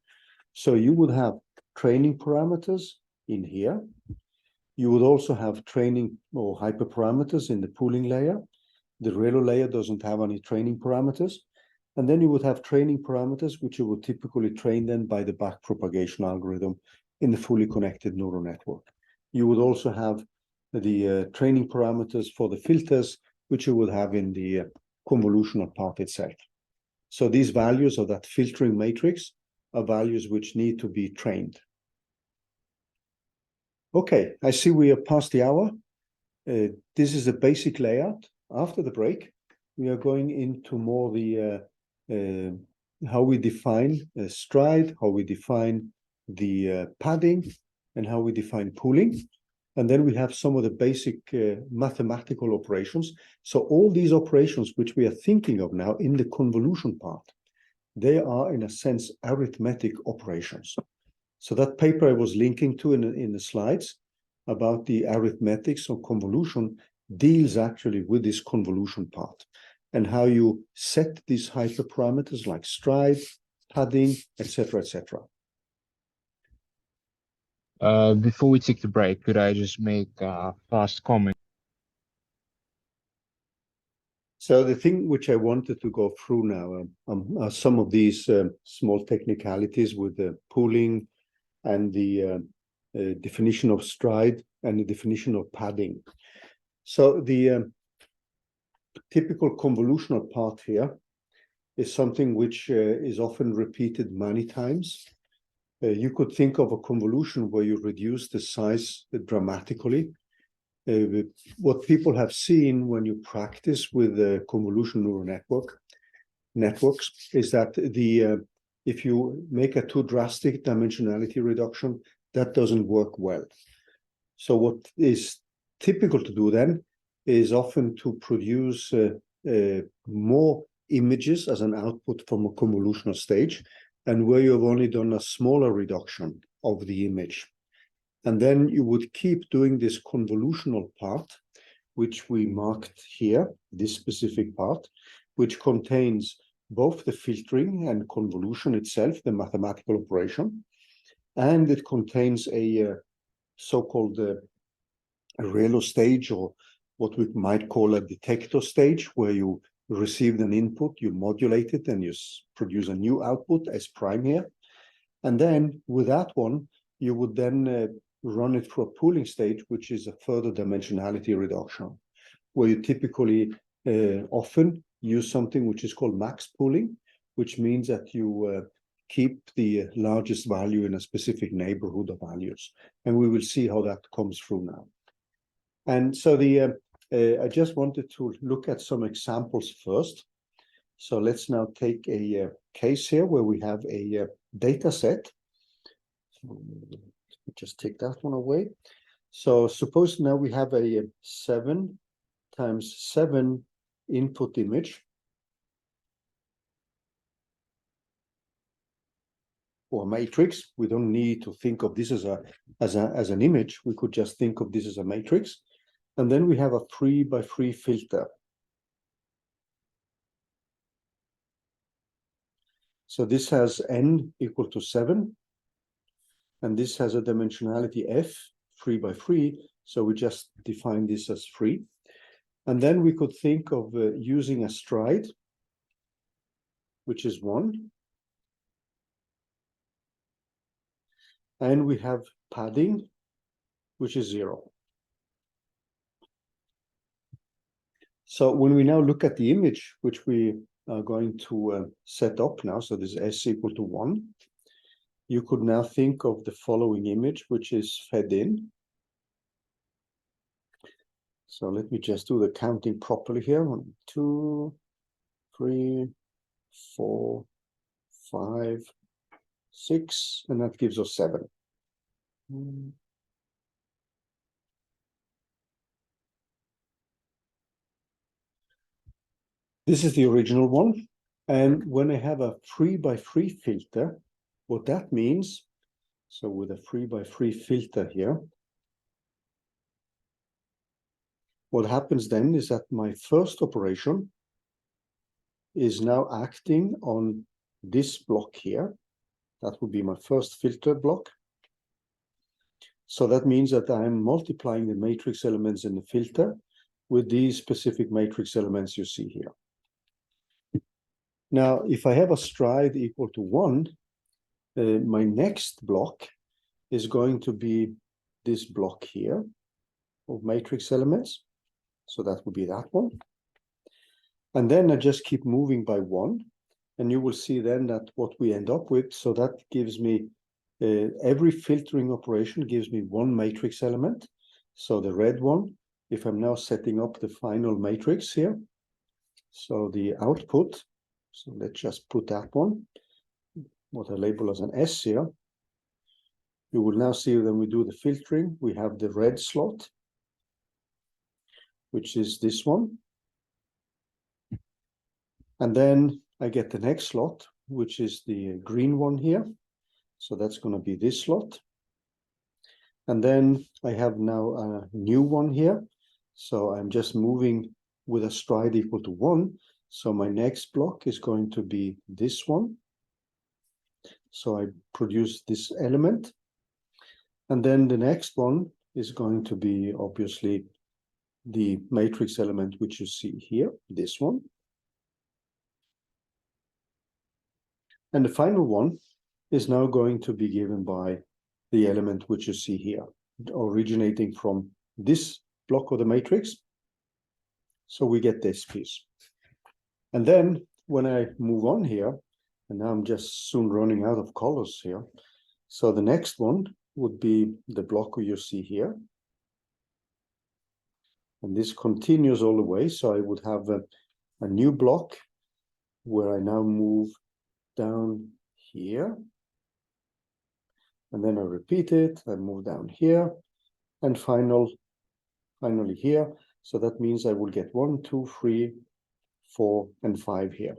So you would have training parameters in here. You would also have training or hyperparameters in the pooling layer. The ReLO layer doesn't have any training parameters. And then you would have training parameters, which you would typically train then by the backpropagation algorithm in the fully connected neural network. You would also have the training parameters for the filters, which you would have in the convolutional part itself. So these values of that filtering matrix are values which need to be trained. Okay, I see we are past the hour. This is the basic layout. After the break, we are going into more the how we define stride, how we define the padding, and how we define pooling. And then we have some of the basic mathematical operations. So all these operations which we are thinking of now in the convolution part, they are in a sense arithmetic operations. So that paper I was linking to in the slides about the arithmetics of convolution deals actually with this convolution part and how you set these hyperparameters like stride, padding, etc., etc. Before we take the break, could I just make a fast comment? So the thing which I wanted to go through now are some of these small technicalities with the pooling and the definition of stride and the definition of padding. So the typical convolutional part here is something which is often repeated many times. You could think of a convolution where you reduce the size dramatically. What people have seen when you practice with the convolution neural networks is that if you make a too drastic dimensionality reduction, that doesn't work well. So what is typical to do then is often to produce more images as an output from a convolutional stage, and where you have only done a smaller reduction of the image. And then you would keep doing this convolutional part, which we marked here, this specific part, which contains both the filtering and convolution itself, the mathematical operation, and it contains a so-called ReLO stage, or what we might call a detector stage, where you received an input, you modulate it, and you produce a new output as prime here. And then with that one, you would then run it through a pooling stage, which is a further dimensionality reduction, where you typically often use something which is called max pooling, which means that you keep the largest value in a specific neighborhood of values. And we will see how that comes through now. And so I just wanted to look at some examples first. So let's now take a case here where we have a data set. Just take that one away. So suppose now we have a 7 times 7 input image. or matrix. We don't need to think of this as an image. We could just think of this as a matrix. And then we have a 3 by 3 filter. So this has n equal to 7. And this has a dimensionality f, 3 by 3. So we just define this as 3. And then we could think of using a stride, which is 1. And we have padding, which is 0. So when we now look at the image, which we are going to set up now, so this S equal to 1, you could now think of the following image, which is fed in. So let me just do the counting properly here. 1, 2, 3, 4, 5, 6, and that gives us 7. This is the original one. And when I have a 3 by 3 filter, what that means, so with a 3 by 3 filter here, what happens then is that my first operation is now acting on this block here. That would be my first filter block. So that means that I'm multiplying the matrix elements in the filter with these specific matrix elements you see here. Now, if I have a stride equal to 1, my next block is going to be this block here of matrix elements. So that would be that one. And then I just keep moving by 1. And you will see then that what we end up with, so that gives me, every filtering operation gives me 1 matrix element. So the red one, if I'm now setting up the final matrix here, so the output, so let's just put that one, what I label as an S here. You will now see when we do the filtering, we have the red slot, which is this one. And then I get the next slot, which is the green one here. So that's going to be this slot. And then I have now a new one here. So I'm just moving with a stride equal to 1. So my next block is going to be this one. So I produce this element. And then the next one is going to be obviously the matrix element, which you see here, this one. And the final one is now going to be given by the element which you see here, originating from this block of the matrix. So we get this piece. And then when I move on here, and now I'm just soon running out of colors here. So the next one would be the block you see here. And this continues all the way. So I would have a new block where I now move down here. And then I repeat it, I move down here, and finally here. So that means I will get 1, 2, 3, 4, and 5 here.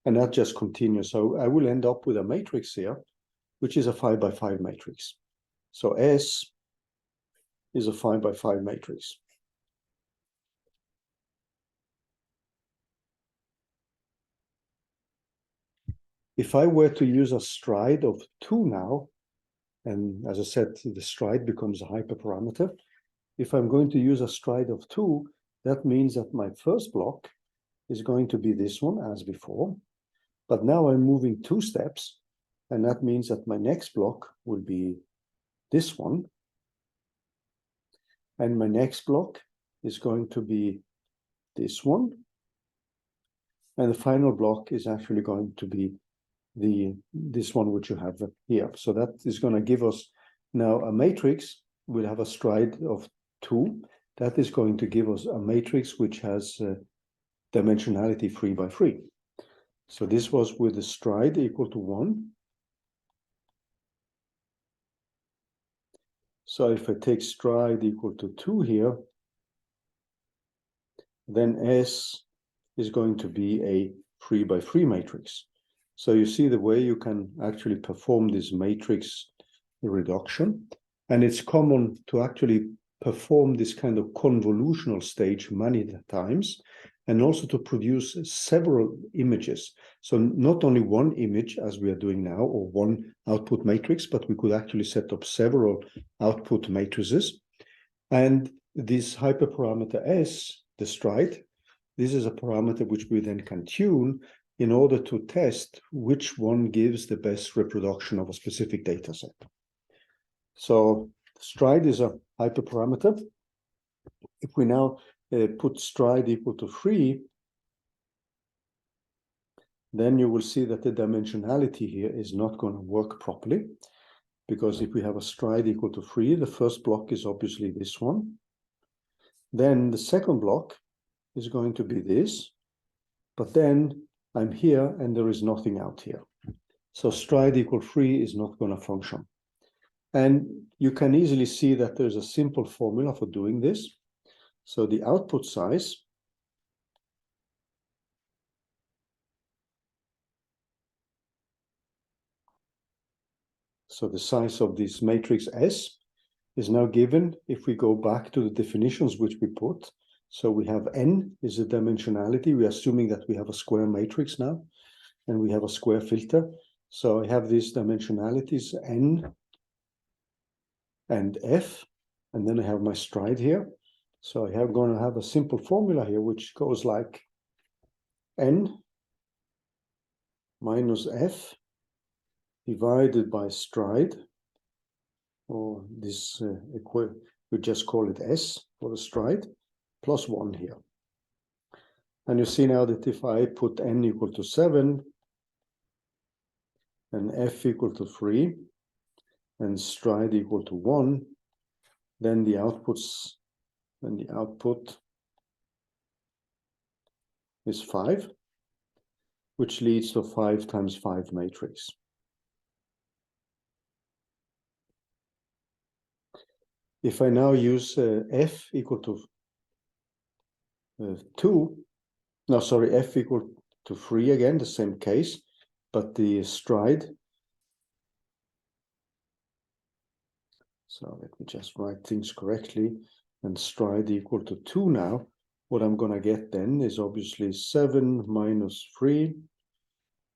And that just continues. So I will end up with a matrix here, which is a 5 by 5 matrix. So S is a 5 by 5 matrix. If I were to use a stride of 2 now, and as I said, the stride becomes a hyperparameter. If I'm going to use a stride of 2, that means that my first block is going to be this one as before. But now I'm moving 2 steps, and that means that my next block will be this one. And my next block is going to be this one. And the final block is actually going to be this one which you have here. So that is going to give us now a matrix. We'll have a stride of 2. That is going to give us a matrix which has dimensionality 3 by 3. So this was with the stride equal to 1. So if I take stride equal to 2 here, then S is going to be a 3 by 3 matrix. So you see the way you can actually perform this matrix reduction. And it's common to actually perform this kind of convolutional stage many times, and also to produce several images. So not only one image as we are doing now, or one output matrix, but we could actually set up several output matrices. And this hyperparameter S, the stride, this is a parameter which we then can tune in order to test which one gives the best reproduction of a specific data set. So stride is a hyperparameter. If we now put stride equal to 3, then you will see that the dimensionality here is not going to work properly, because if we have a stride equal to 3, the first block is obviously this one. Then the second block is going to be this, but then I'm here and there is nothing out here. So stride equal 3 is not going to function. And you can easily see that there's a simple formula for doing this. So the output size so the size of this matrix S is now given if we go back to the definitions which we put. So we have N is a dimensionality. We are assuming that we have a square matrix now, and we have a square filter. So I have these dimensionalities N and F, and then I have my stride here. So I have going to have a simple formula here, which goes like N minus F divided by stride, or this we just call it S for the stride, plus 1 here. And you see now that if I put N equal to 7 and F equal to 3 and stride equal to 1, then the output is 5, which leads to 5 times 5 matrix. If I now use F equal to F equal to 3 again, the same case, but the stride. So let me just write things correctly, and stride equal to 2 now. What I'm going to get then is obviously 7 minus 3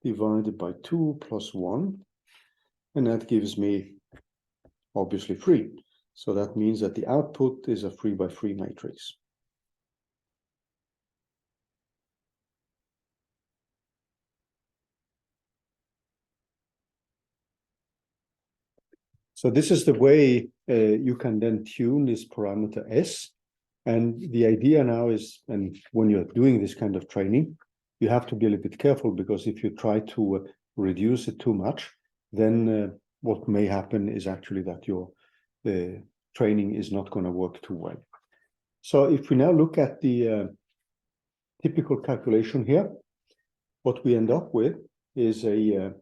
divided by 2 plus 1, and that gives me obviously 3. So that means that the output is a 3 by 3 matrix. So this is the way you can then tune this parameter S. And the idea now is, and when you're doing this kind of training, you have to be a little bit careful, because if you try to reduce it too much, then what may happen is actually that your training is not going to work too well. So if we now look at the typical calculation here, what we end up with is a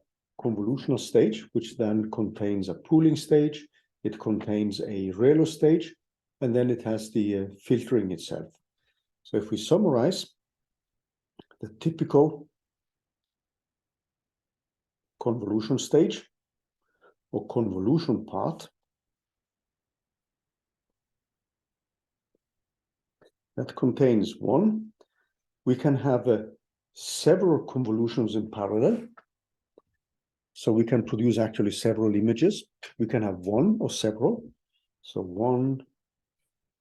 convolutional stage, which then contains a pooling stage, it contains a ReLU stage, and then it has the filtering itself. So if we summarize, the typical convolution stage or convolution part, that contains one, we can have several convolutions in parallel. So we can produce actually several images. We can have one or several. So one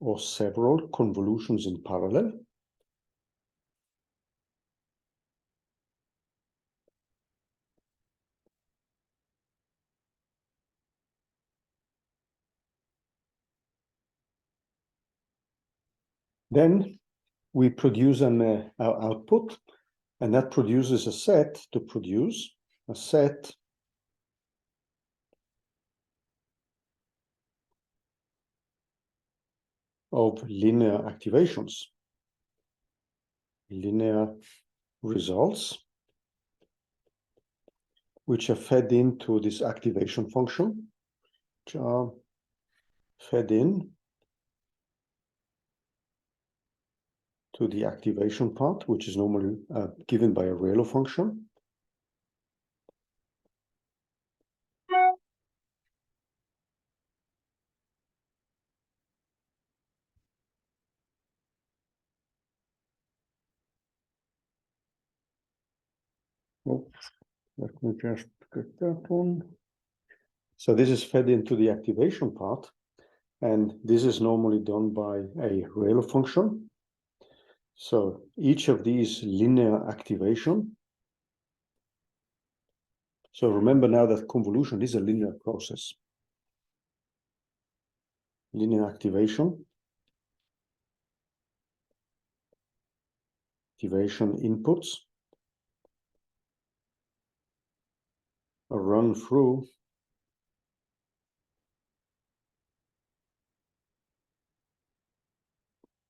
or several convolutions in parallel. Then we produce an output, and that produces a set to produce a set of linear activations, linear results, which are fed into this activation function, which are fed in to the activation part, which is normally given by a ReLU function. Oh, let me just get that one. So this is fed into the activation part, and this is normally done by a Rayleigh function. So each of these linear activation. So remember now that convolution is a linear process. Linear activation inputs are run through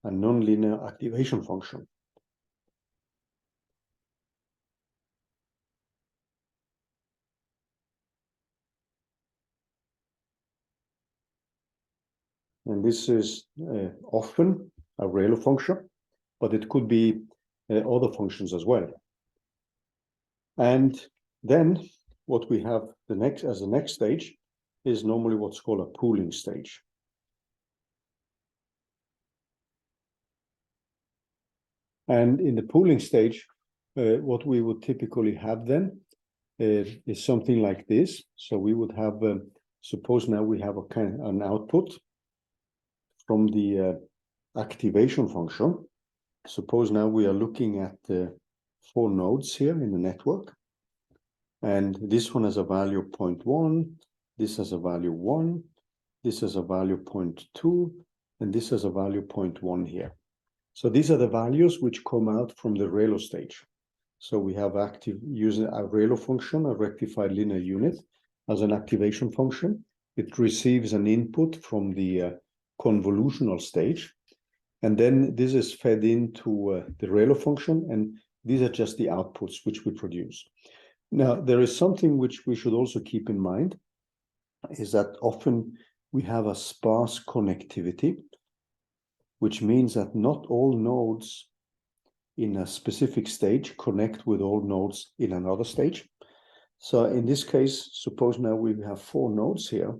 a nonlinear activation function. And this is often a Rayleigh function, but it could be other functions as well. And then what we have as the next stage is normally what's called a pooling stage. And in the pooling stage, what we would typically have then is something like this. So we would have, suppose now we have an output from the activation function. Suppose now we are looking at 4 nodes here in the network. And this one has a value 0.1, this has a value 1, this has a value 0.2, and this has a value 0.1 here. So these are the values which come out from the Rayleigh stage. So we have using a Rayleigh function, a rectified linear unit, as an activation function. It receives an input from the convolutional stage. And then this is fed into the Rayleigh function, and these are just the outputs which we produce. Now, there is something which we should also keep in mind, is that often we have a sparse connectivity, which means that not all nodes in a specific stage connect with all nodes in another stage. So in this case, suppose now we have 4 nodes here.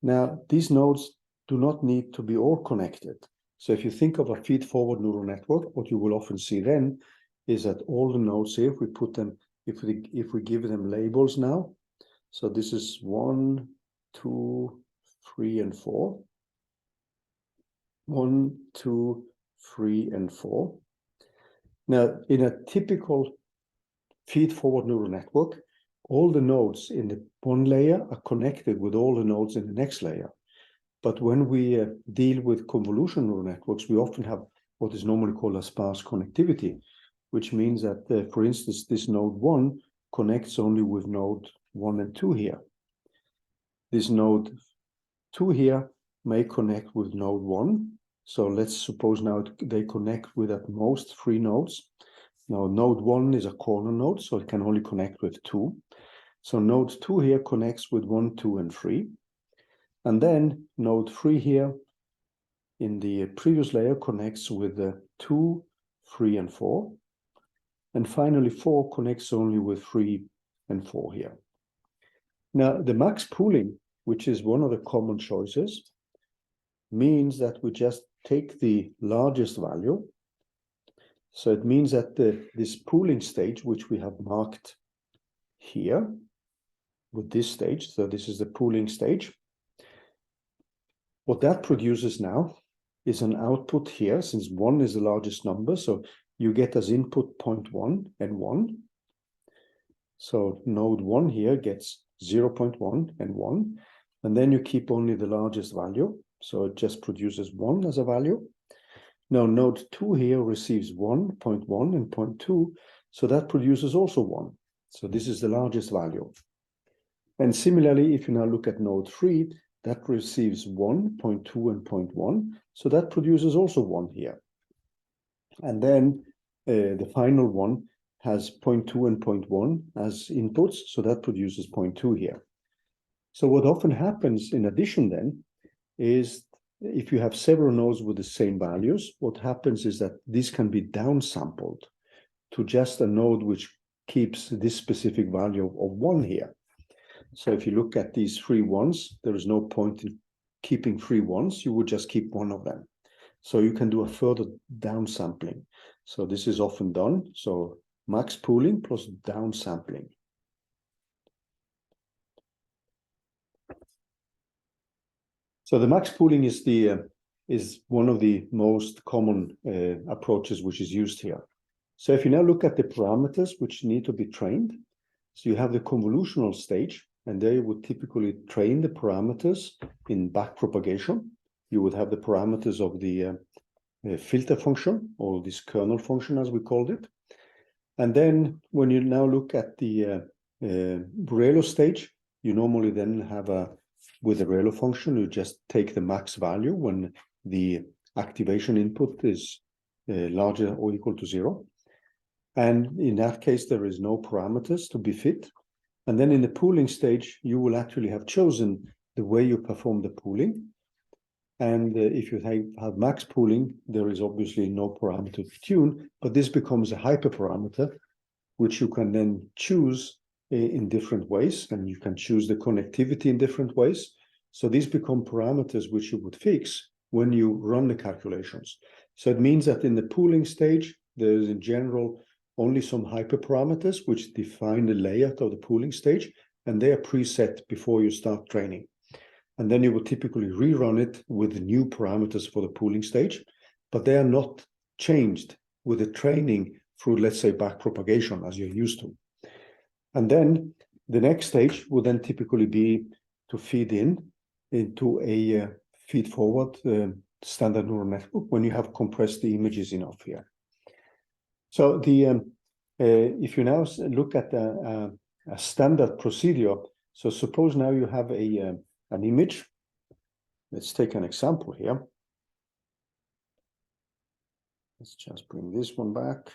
Now, these nodes do not need to be all connected. So if you think of a feed-forward neural network, what you will often see then is that all the nodes here, if we put them, if we give them labels now, so this is 1, 2, 3, and 4. 1, 2, 3, and 4. Now, in a typical feed-forward neural network, all the nodes in the one layer are connected with all the nodes in the next layer. But when we deal with convolutional neural networks, we often have what is normally called a sparse connectivity, which means that, for instance, this node 1 connects only with node 1 and 2 here. This node 2 here may connect with node 1. So let's suppose now they connect with at most 3 nodes. Now node 1 is a corner node, so it can only connect with 2. So node 2 here connects with 1, 2, and 3. And then node 3 here in the previous layer connects with 2, 3, and 4. And finally 4 connects only with 3 and 4 here. Now the max pooling, which is one of the common choices, means that we just take the largest value. So it means that this pooling stage, which we have marked here with this stage, so this is the pooling stage. What that produces now is an output here, since 1 is the largest number. So you get as input 0.1 and 1. So node 1 here gets 0.1 and 1. And then you keep only the largest value. So it just produces 1 as a value. Now node 2 here receives 1, 0.1 and 0.2. So that produces also 1. So this is the largest value. And similarly, if you now look at node 3, that receives 1, 0.2 and 0.1. So that produces also 1 here. And then the final one has 0.2 and 0.1 as inputs. So that produces 0.2 here. So what often happens in addition then is if you have several nodes with the same values, what happens is that this can be downsampled to just a node which keeps this specific value of 1 here. So if you look at these 3 ones, there is no point in keeping 3 ones, you would just keep one of them. So you can do a further downsampling. So this is often done. So max pooling plus downsampling. So the max pooling is one of the most common approaches which is used here. So if you now look at the parameters which need to be trained, so you have the convolutional stage, and there you would typically train the parameters in backpropagation. You would have the parameters of the filter function, or this kernel function as we called it. And then when you now look at the Borelo stage, you normally then have with the Borelo function, you just take the max value when the activation input is larger or equal to 0. And in that case, there is no parameters to be fit. And then in the pooling stage, you will actually have chosen the way you perform the pooling. And if you have max pooling, there is obviously no parameter to tune, but this becomes a hyperparameter, which you can then choose in different ways, and you can choose the connectivity in different ways. So these become parameters which you would fix when you run the calculations. So it means that in the pooling stage, there is in general only some hyperparameters which define the layout of the pooling stage, and they are preset before you start training. And then you would typically rerun it with new parameters for the pooling stage, but they are not changed with the training through, let's say, backpropagation as you're used to. And then the next stage would then typically be to feed into a feed-forward standard neural network when you have compressed the images enough here. So if you now look at a standard procedure, so suppose now you have an image. Let's take an example here. Let's just bring this one back.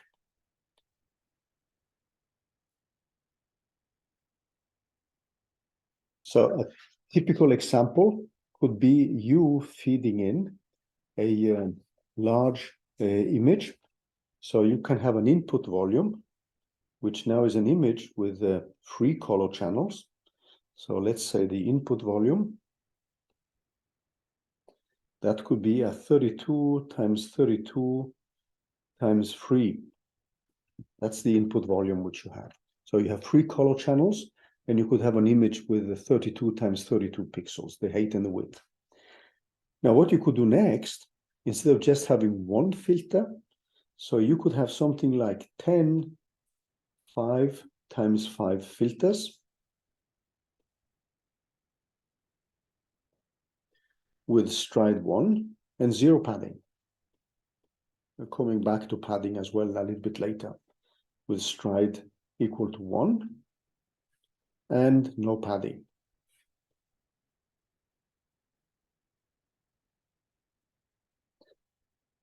So a typical example could be you feeding in a large image. So you can have an input volume, which now is an image with 3 color channels. So let's say the input volume, that could be a 32 times 32 times 3. That's the input volume which you have. So you have 3 color channels, and you could have an image with 32 times 32 pixels, the height and the width. Now what you could do next, instead of just having one filter, so you could have something like 10 5 times 5 filters with stride 1 and 0 padding. We're coming back to padding as well a little bit later, with stride equal to 1 and no padding.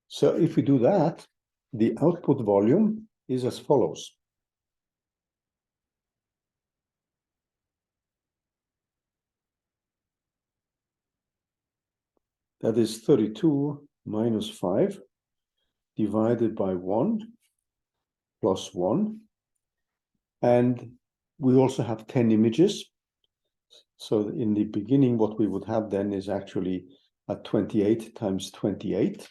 So if we do that, the output volume is as follows. That is 32 minus 5 divided by 1 plus 1. And we also have 10 images. So in the beginning, what we would have then is actually a 28 times 28.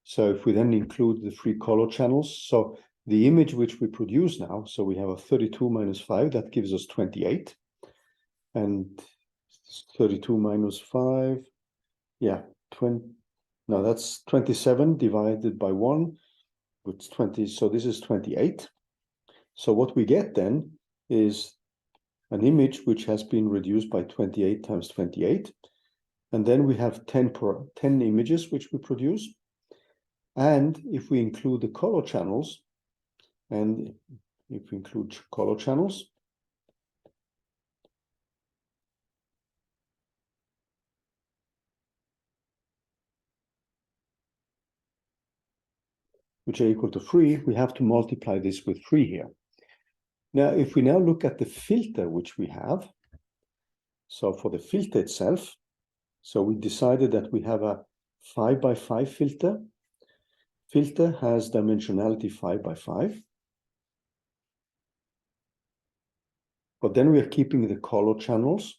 So if we then include the 3 color channels, so the image which we produce now, so we have a 32 minus 5, that gives us 28. And 32 minus 5, yeah, no, that's 27 divided by 1, which is 20, so this is 28. So what we get then is an image which has been reduced by 28 times 28. And then we have 10 images which we produce. And if we include the color channels, and if we include color channels, which are equal to 3, we have to multiply this with 3 here. Now, if we now look at the filter which we have, so for the filter itself, so we decided that we have a 5 by 5 filter. Filter has dimensionality 5 by 5. But then we are keeping the color channels,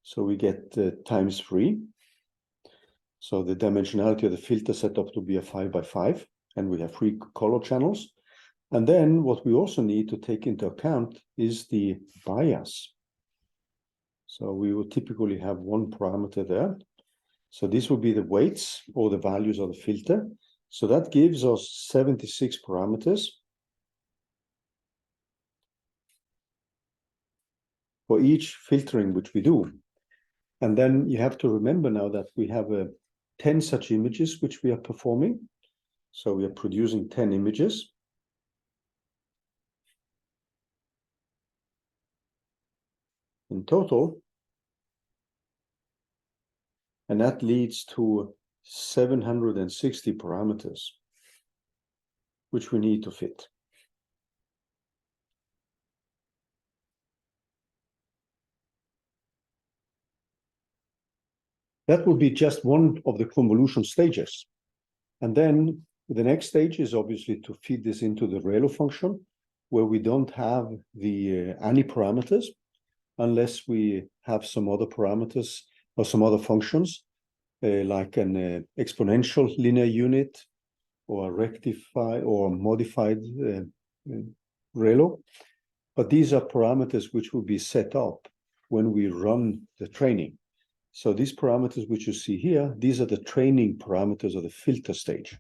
so we get times 3. So the dimensionality of the filter set up to be a 5 by 5, and we have 3 color channels. And then what we also need to take into account is the bias. So we will typically have one parameter there. So this will be the weights or the values of the filter. So that gives us 76 parameters for each filtering which we do. And then you have to remember now that we have 10 such images which we are performing. So we are producing 10 images. In total. And that leads to 760 parameters, which we need to fit. That would be just one of the convolution stages. And then the next stage is obviously to feed this into the ReLU function, where we don't have the any parameters, unless we have some other parameters or some other functions, like an exponential linear unit or a rectify or modified ReLU. But these are parameters which will be set up when we run the training. So these parameters which you see here, these are the training parameters of the filter stage.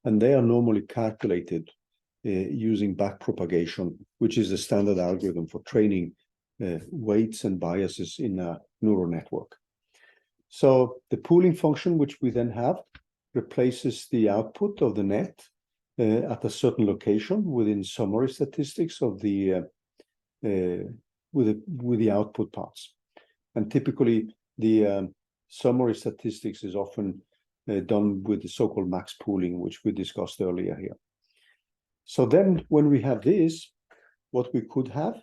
And they are normally calculated using backpropagation, which is the standard algorithm for training weights and biases in a neural network. So the pooling function, which we then have, replaces the output of the net at a certain location within summary statistics of the with the output parts. And typically the summary statistics is often done with the so-called max pooling, which we discussed earlier here. So then when we have this, what we could have,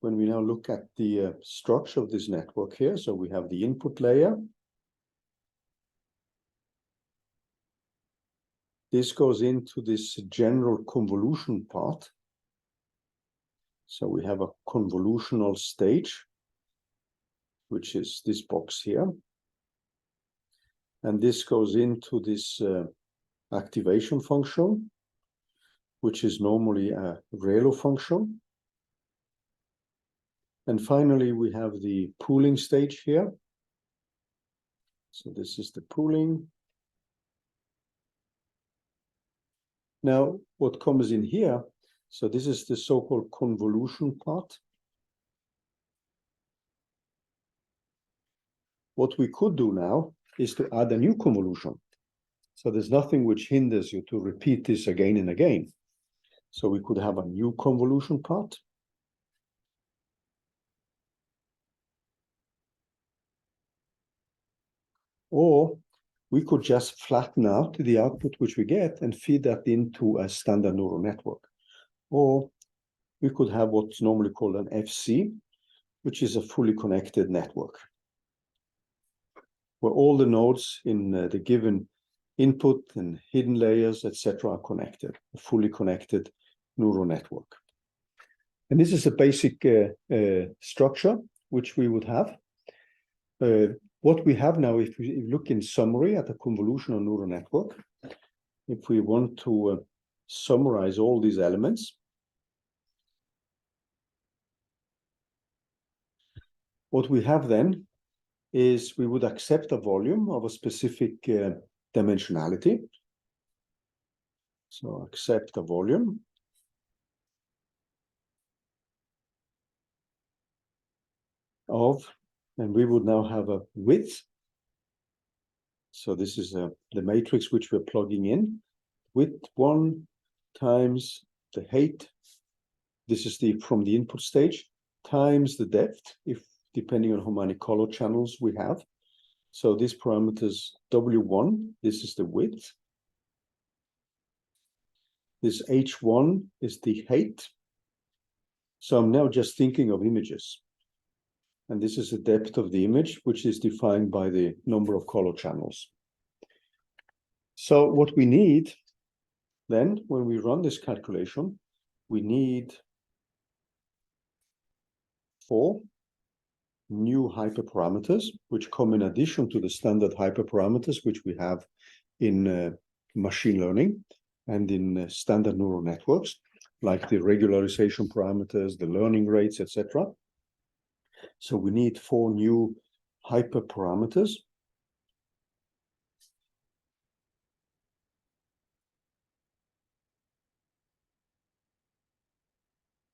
when we now look at the structure of this network here, so we have the input layer. This goes into this general convolution part. So we have a convolutional stage, which is this box here. And this goes into this activation function, which is normally a ReLU function. And finally, we have the pooling stage here. So this is the pooling. Now, what comes in here, so this is the so-called convolution part. What we could do now is to add a new convolution. So there's nothing which hinders you to repeat this again and again. So we could have a new convolution part. Or we could just flatten out the output which we get and feed that into a standard neural network. Or we could have what's normally called an FC, which is a fully connected network, where all the nodes in the given input and hidden layers, etc., are connected, a fully connected neural network. And this is a basic structure which we would have. What we have now, if we look in summary at a convolutional neural network, if we want to summarize all these elements, what we have then is we would accept a volume of a specific dimensionality. So accept a volume. And we would now have a width. So this is the matrix which we're plugging in. Width 1 times the height. This is from the input stage, times the depth, depending on how many color channels we have. So this parameter is W1, this is the width. This H1 is the height. So I'm now just thinking of images. And this is the depth of the image, which is defined by the number of color channels. So what we need then, when we run this calculation, we need 4 new hyperparameters, which come in addition to the standard hyperparameters, which we have in machine learning. and in standard neural networks, like the regularization parameters, the learning rates, etc. So we need 4 new hyperparameters.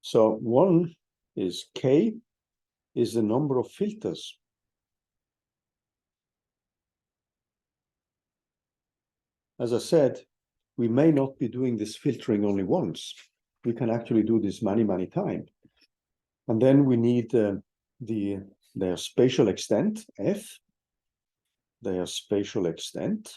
So one is K, is the number of filters. As I said, we may not be doing this filtering only once. We can actually do this many, many times. And then we need their spatial extent, F, their spatial extent.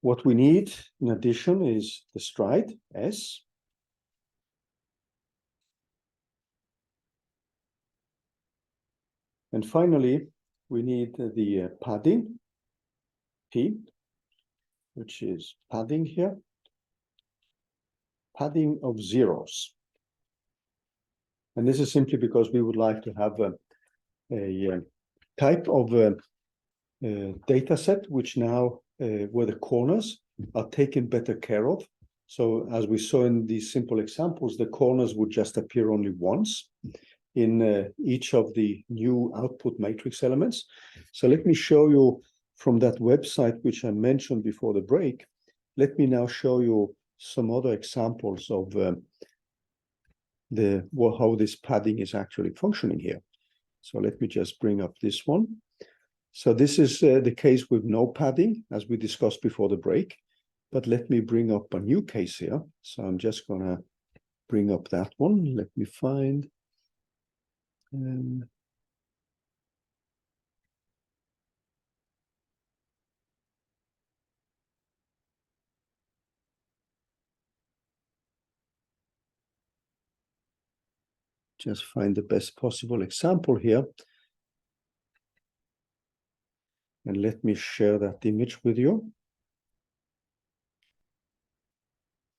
What we need in addition is the stride, S. And finally, we need the padding, P, which is padding here, padding of zeros. And this is simply because we would like to have a type of data set which now where the corners are taken better care of. So as we saw in these simple examples, the corners would just appear only once in each of the new output matrix elements. So let me show you from that website which I mentioned before the break. Let me now show you some other examples of how this padding is actually functioning here. So let me just bring up this one. So this is the case with no padding, as we discussed before the break. But let me bring up a new case here. So I'm just going to bring up that one. Let me find. Just find the best possible example here. And let me share that image with you.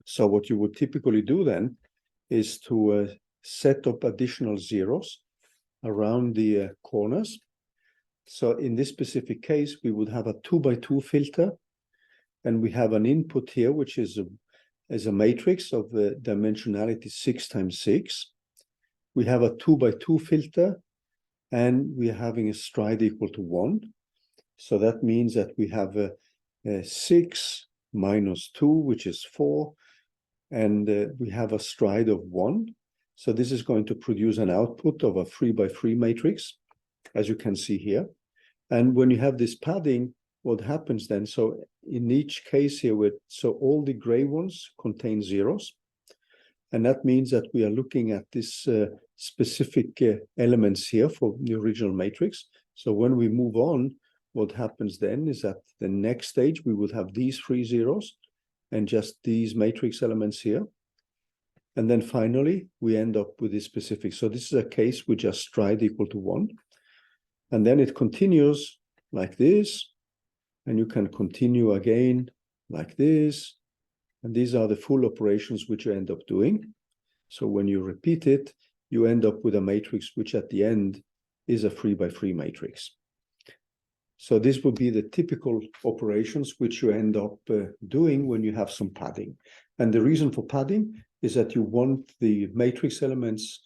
So what you would typically do then is to set up additional zeros around the corners. So in this specific case, we would have a 2x2 filter, and we have an input here, which is a matrix of dimensionality 6 times 6. We have a 2x2 filter, and we're having a stride equal to 1. So that means that we have a 6 minus 2, which is 4, and we have a stride of 1. So this is going to produce an output of a 3x3 matrix, as you can see here. And when you have this padding, what happens then? So in each case here, so all the gray ones contain zeros. And that means that we are looking at this specific elements here for the original matrix. So when we move on, what happens then is that the next stage, we would have these 3 zeros and just these matrix elements here. And then finally, we end up with this specific. So this is a case with just stride equal to 1. And then it continues like this. And you can continue again like this. And these are the full operations which you end up doing. So when you repeat it, you end up with a matrix which at the end is a 3x3 matrix. So this would be the typical operations which you end up doing when you have some padding. And the reason for padding is that you want the matrix elements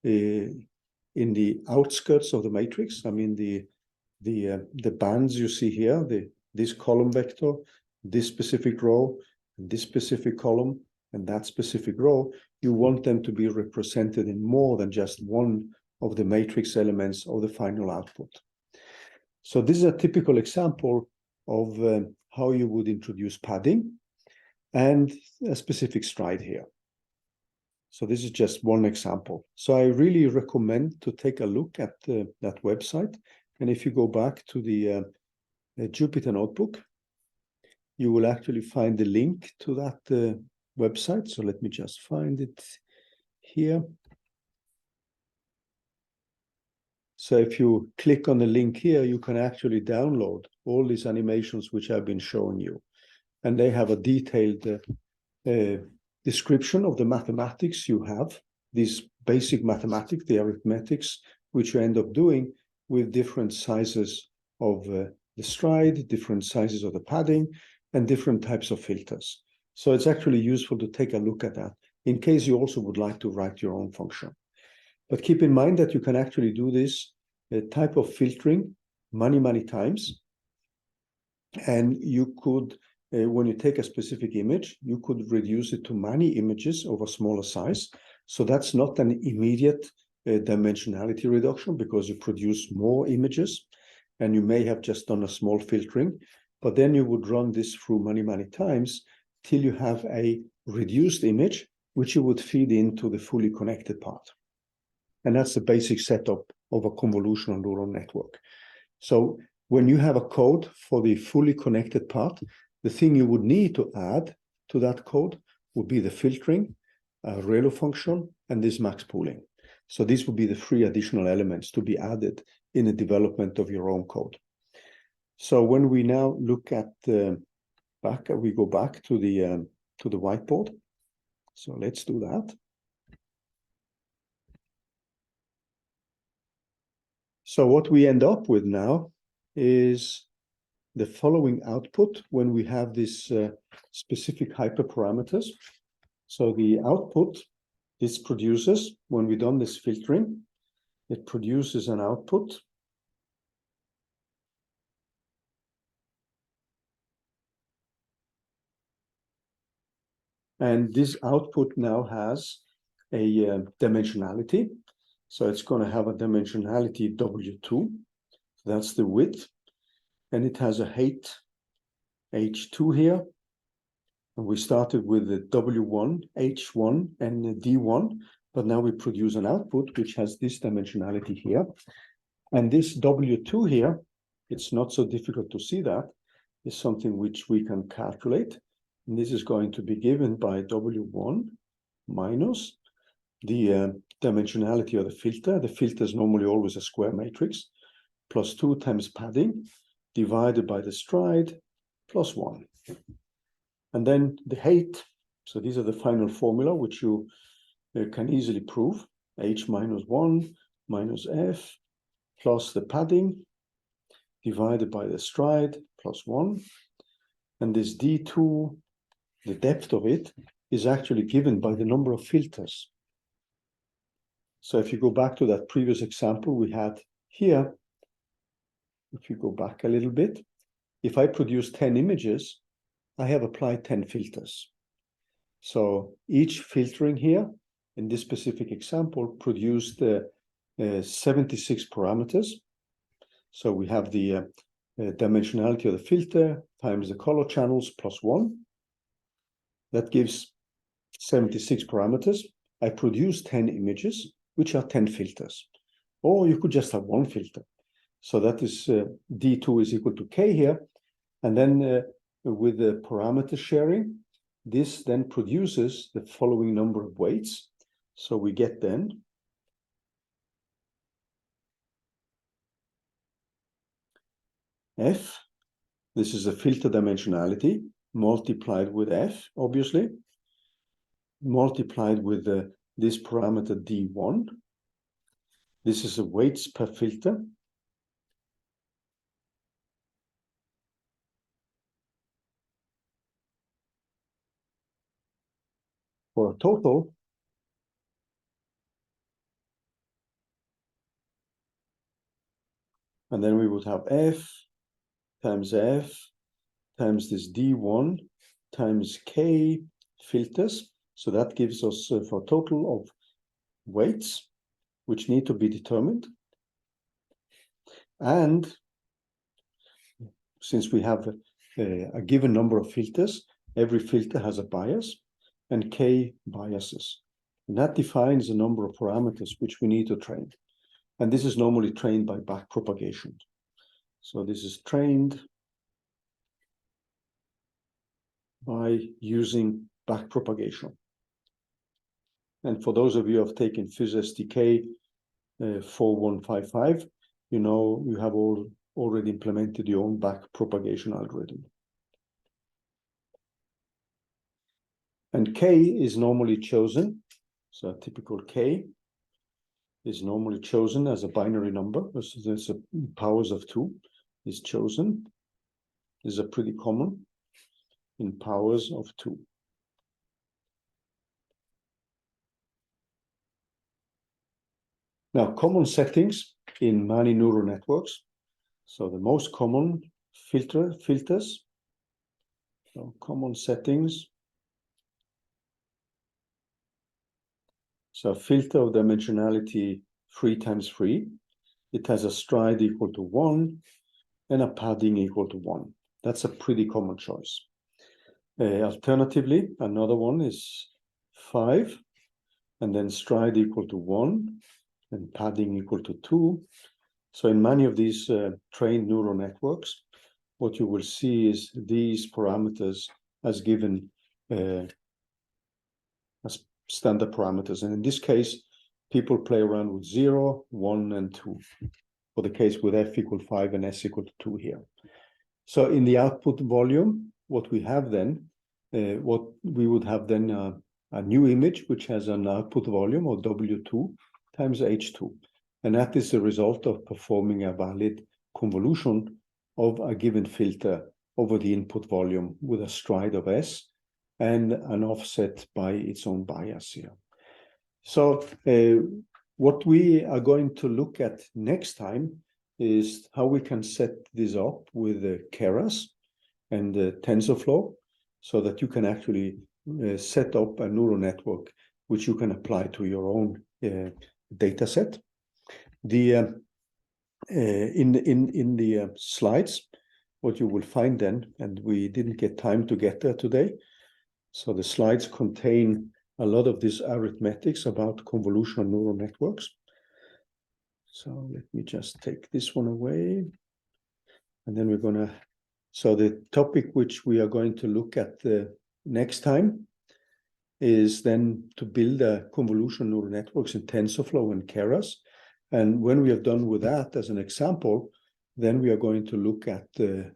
in the outskirts of the matrix. I mean, the bands you see here, this column vector, this specific row, this specific column, and that specific row, you want them to be represented in more than just one of the matrix elements of the final output. So this is a typical example of how you would introduce padding and a specific stride here. So this is just one example. So I really recommend to take a look at that website. And if you go back to the Jupyter Notebook, you will actually find the link to that website. So let me just find it here. So if you click on the link here, you can actually download all these animations which I've been showing you. And they have a detailed description of the mathematics you have, these basic mathematics, the arithmetics, which you end up doing with different sizes of the stride, different sizes of the padding, and different types of filters. So it's actually useful to take a look at that in case you also would like to write your own function. But keep in mind that you can actually do this type of filtering many times. And you could, when you take a specific image, you could reduce it to many images of a smaller size. So that's not an immediate dimensionality reduction because you produce more images and you may have just done a small filtering. But then you would run this through many times till you have a reduced image, which you would feed into the fully connected part. And that's the basic setup of a convolutional neural network. So when you have a code for the fully connected part, the thing you would need to add to that code would be the filtering, ReLU function, and this max pooling. So these would be the 3 additional elements to be added in the development of your own code. So when we now look at we go back to the whiteboard. So let's do that. So what we end up with now is the following output when we have this specific hyperparameters. So the output, this produces, when we've done this filtering, it produces an output. And this output now has a dimensionality. So it's going to have a dimensionality W2. That's the width. And it has a height H2 here. And we started with the W1, H1, and the D1. But now we produce an output which has this dimensionality here. And this W2 here, it's not so difficult to see that, is something which we can calculate. And this is going to be given by W1 minus the dimensionality of the filter. The filter is normally always a square matrix, plus 2 times padding, divided by the stride, plus 1. And then the height, so these are the final formula, which you can easily prove. H minus 1 minus F plus the padding, divided by the stride, plus 1. And this D2, the depth of it, is actually given by the number of filters. So if you go back to that previous example we had here, if you go back a little bit, if I produce 10 images, I have applied 10 filters. So each filtering here, in this specific example, produced 76 parameters. So we have the dimensionality of the filter times the color channels plus 1. That gives 76 parameters. I produce 10 images, which are 10 filters. Or you could just have 1 filter. So that is D2 is equal to K here. And then with the parameter sharing, this then produces the following number of weights. So we get then F, this is a filter dimensionality, multiplied with F, obviously, multiplied with this parameter D1. This is the weights per filter. For a total and then we would have F times this D1 times K filters. So that gives us for a total of weights, which need to be determined. And since we have a given number of filters, every filter has a bias and K biases. And that defines the number of parameters which we need to train. And this is normally trained by backpropagation. So this is trained by using backpropagation. And for those of you who have taken FYS SDK 4155, you know you have already implemented your own backpropagation algorithm. And K is normally chosen, so a typical K is normally chosen as a binary number. So there's a powers of 2 is chosen. These are pretty common in powers of 2. Now, common settings in many neural networks. So the most common filters. So common settings. So filter of dimensionality 3 times 3. It has a stride equal to 1 and a padding equal to 1. That's a pretty common choice. Alternatively, another one is 5, and then stride equal to 1 and padding equal to 2. So in many of these trained neural networks, what you will see is these parameters as given as standard parameters. And in this case, people play around with 0, 1, and 2. For the case with f equal 5 and s equal to 2 here. So in the output volume, what we have then, what we would have then a new image which has an output volume of W2 times H2. And that is the result of performing a valid convolution of a given filter over the input volume with a stride of S and an offset by its own bias here. So what we are going to look at next time is how we can set this up with the Keras and the TensorFlow so that you can actually set up a neural network which you can apply to your own data set. In the slides, what you will find then, and we didn't get time to get there today, so the slides contain a lot of these arithmetics about convolutional neural networks. So let me just take this one away. And then we're going to, so the topic which we are going to look at the next time is then to build a convolutional neural networks in TensorFlow and Keras. And when we have done with that as an example, then we are going to look at the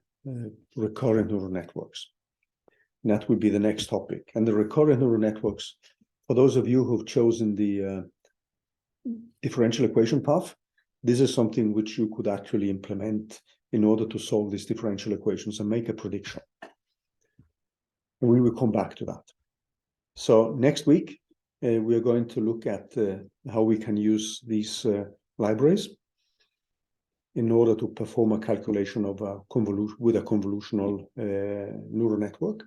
recurrent neural networks. And that will be the next topic. And the recurrent neural networks, for those of you who've chosen the differential equation path, this is something which you could actually implement in order to solve these differential equations and make a prediction. And we will come back to that. So next week, we are going to look at how we can use these libraries in order to perform a calculation of a convolution with a convolutional neural network.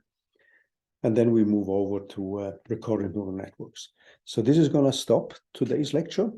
And then we move over to recurrent neural networks. So this is going to stop today's lecture.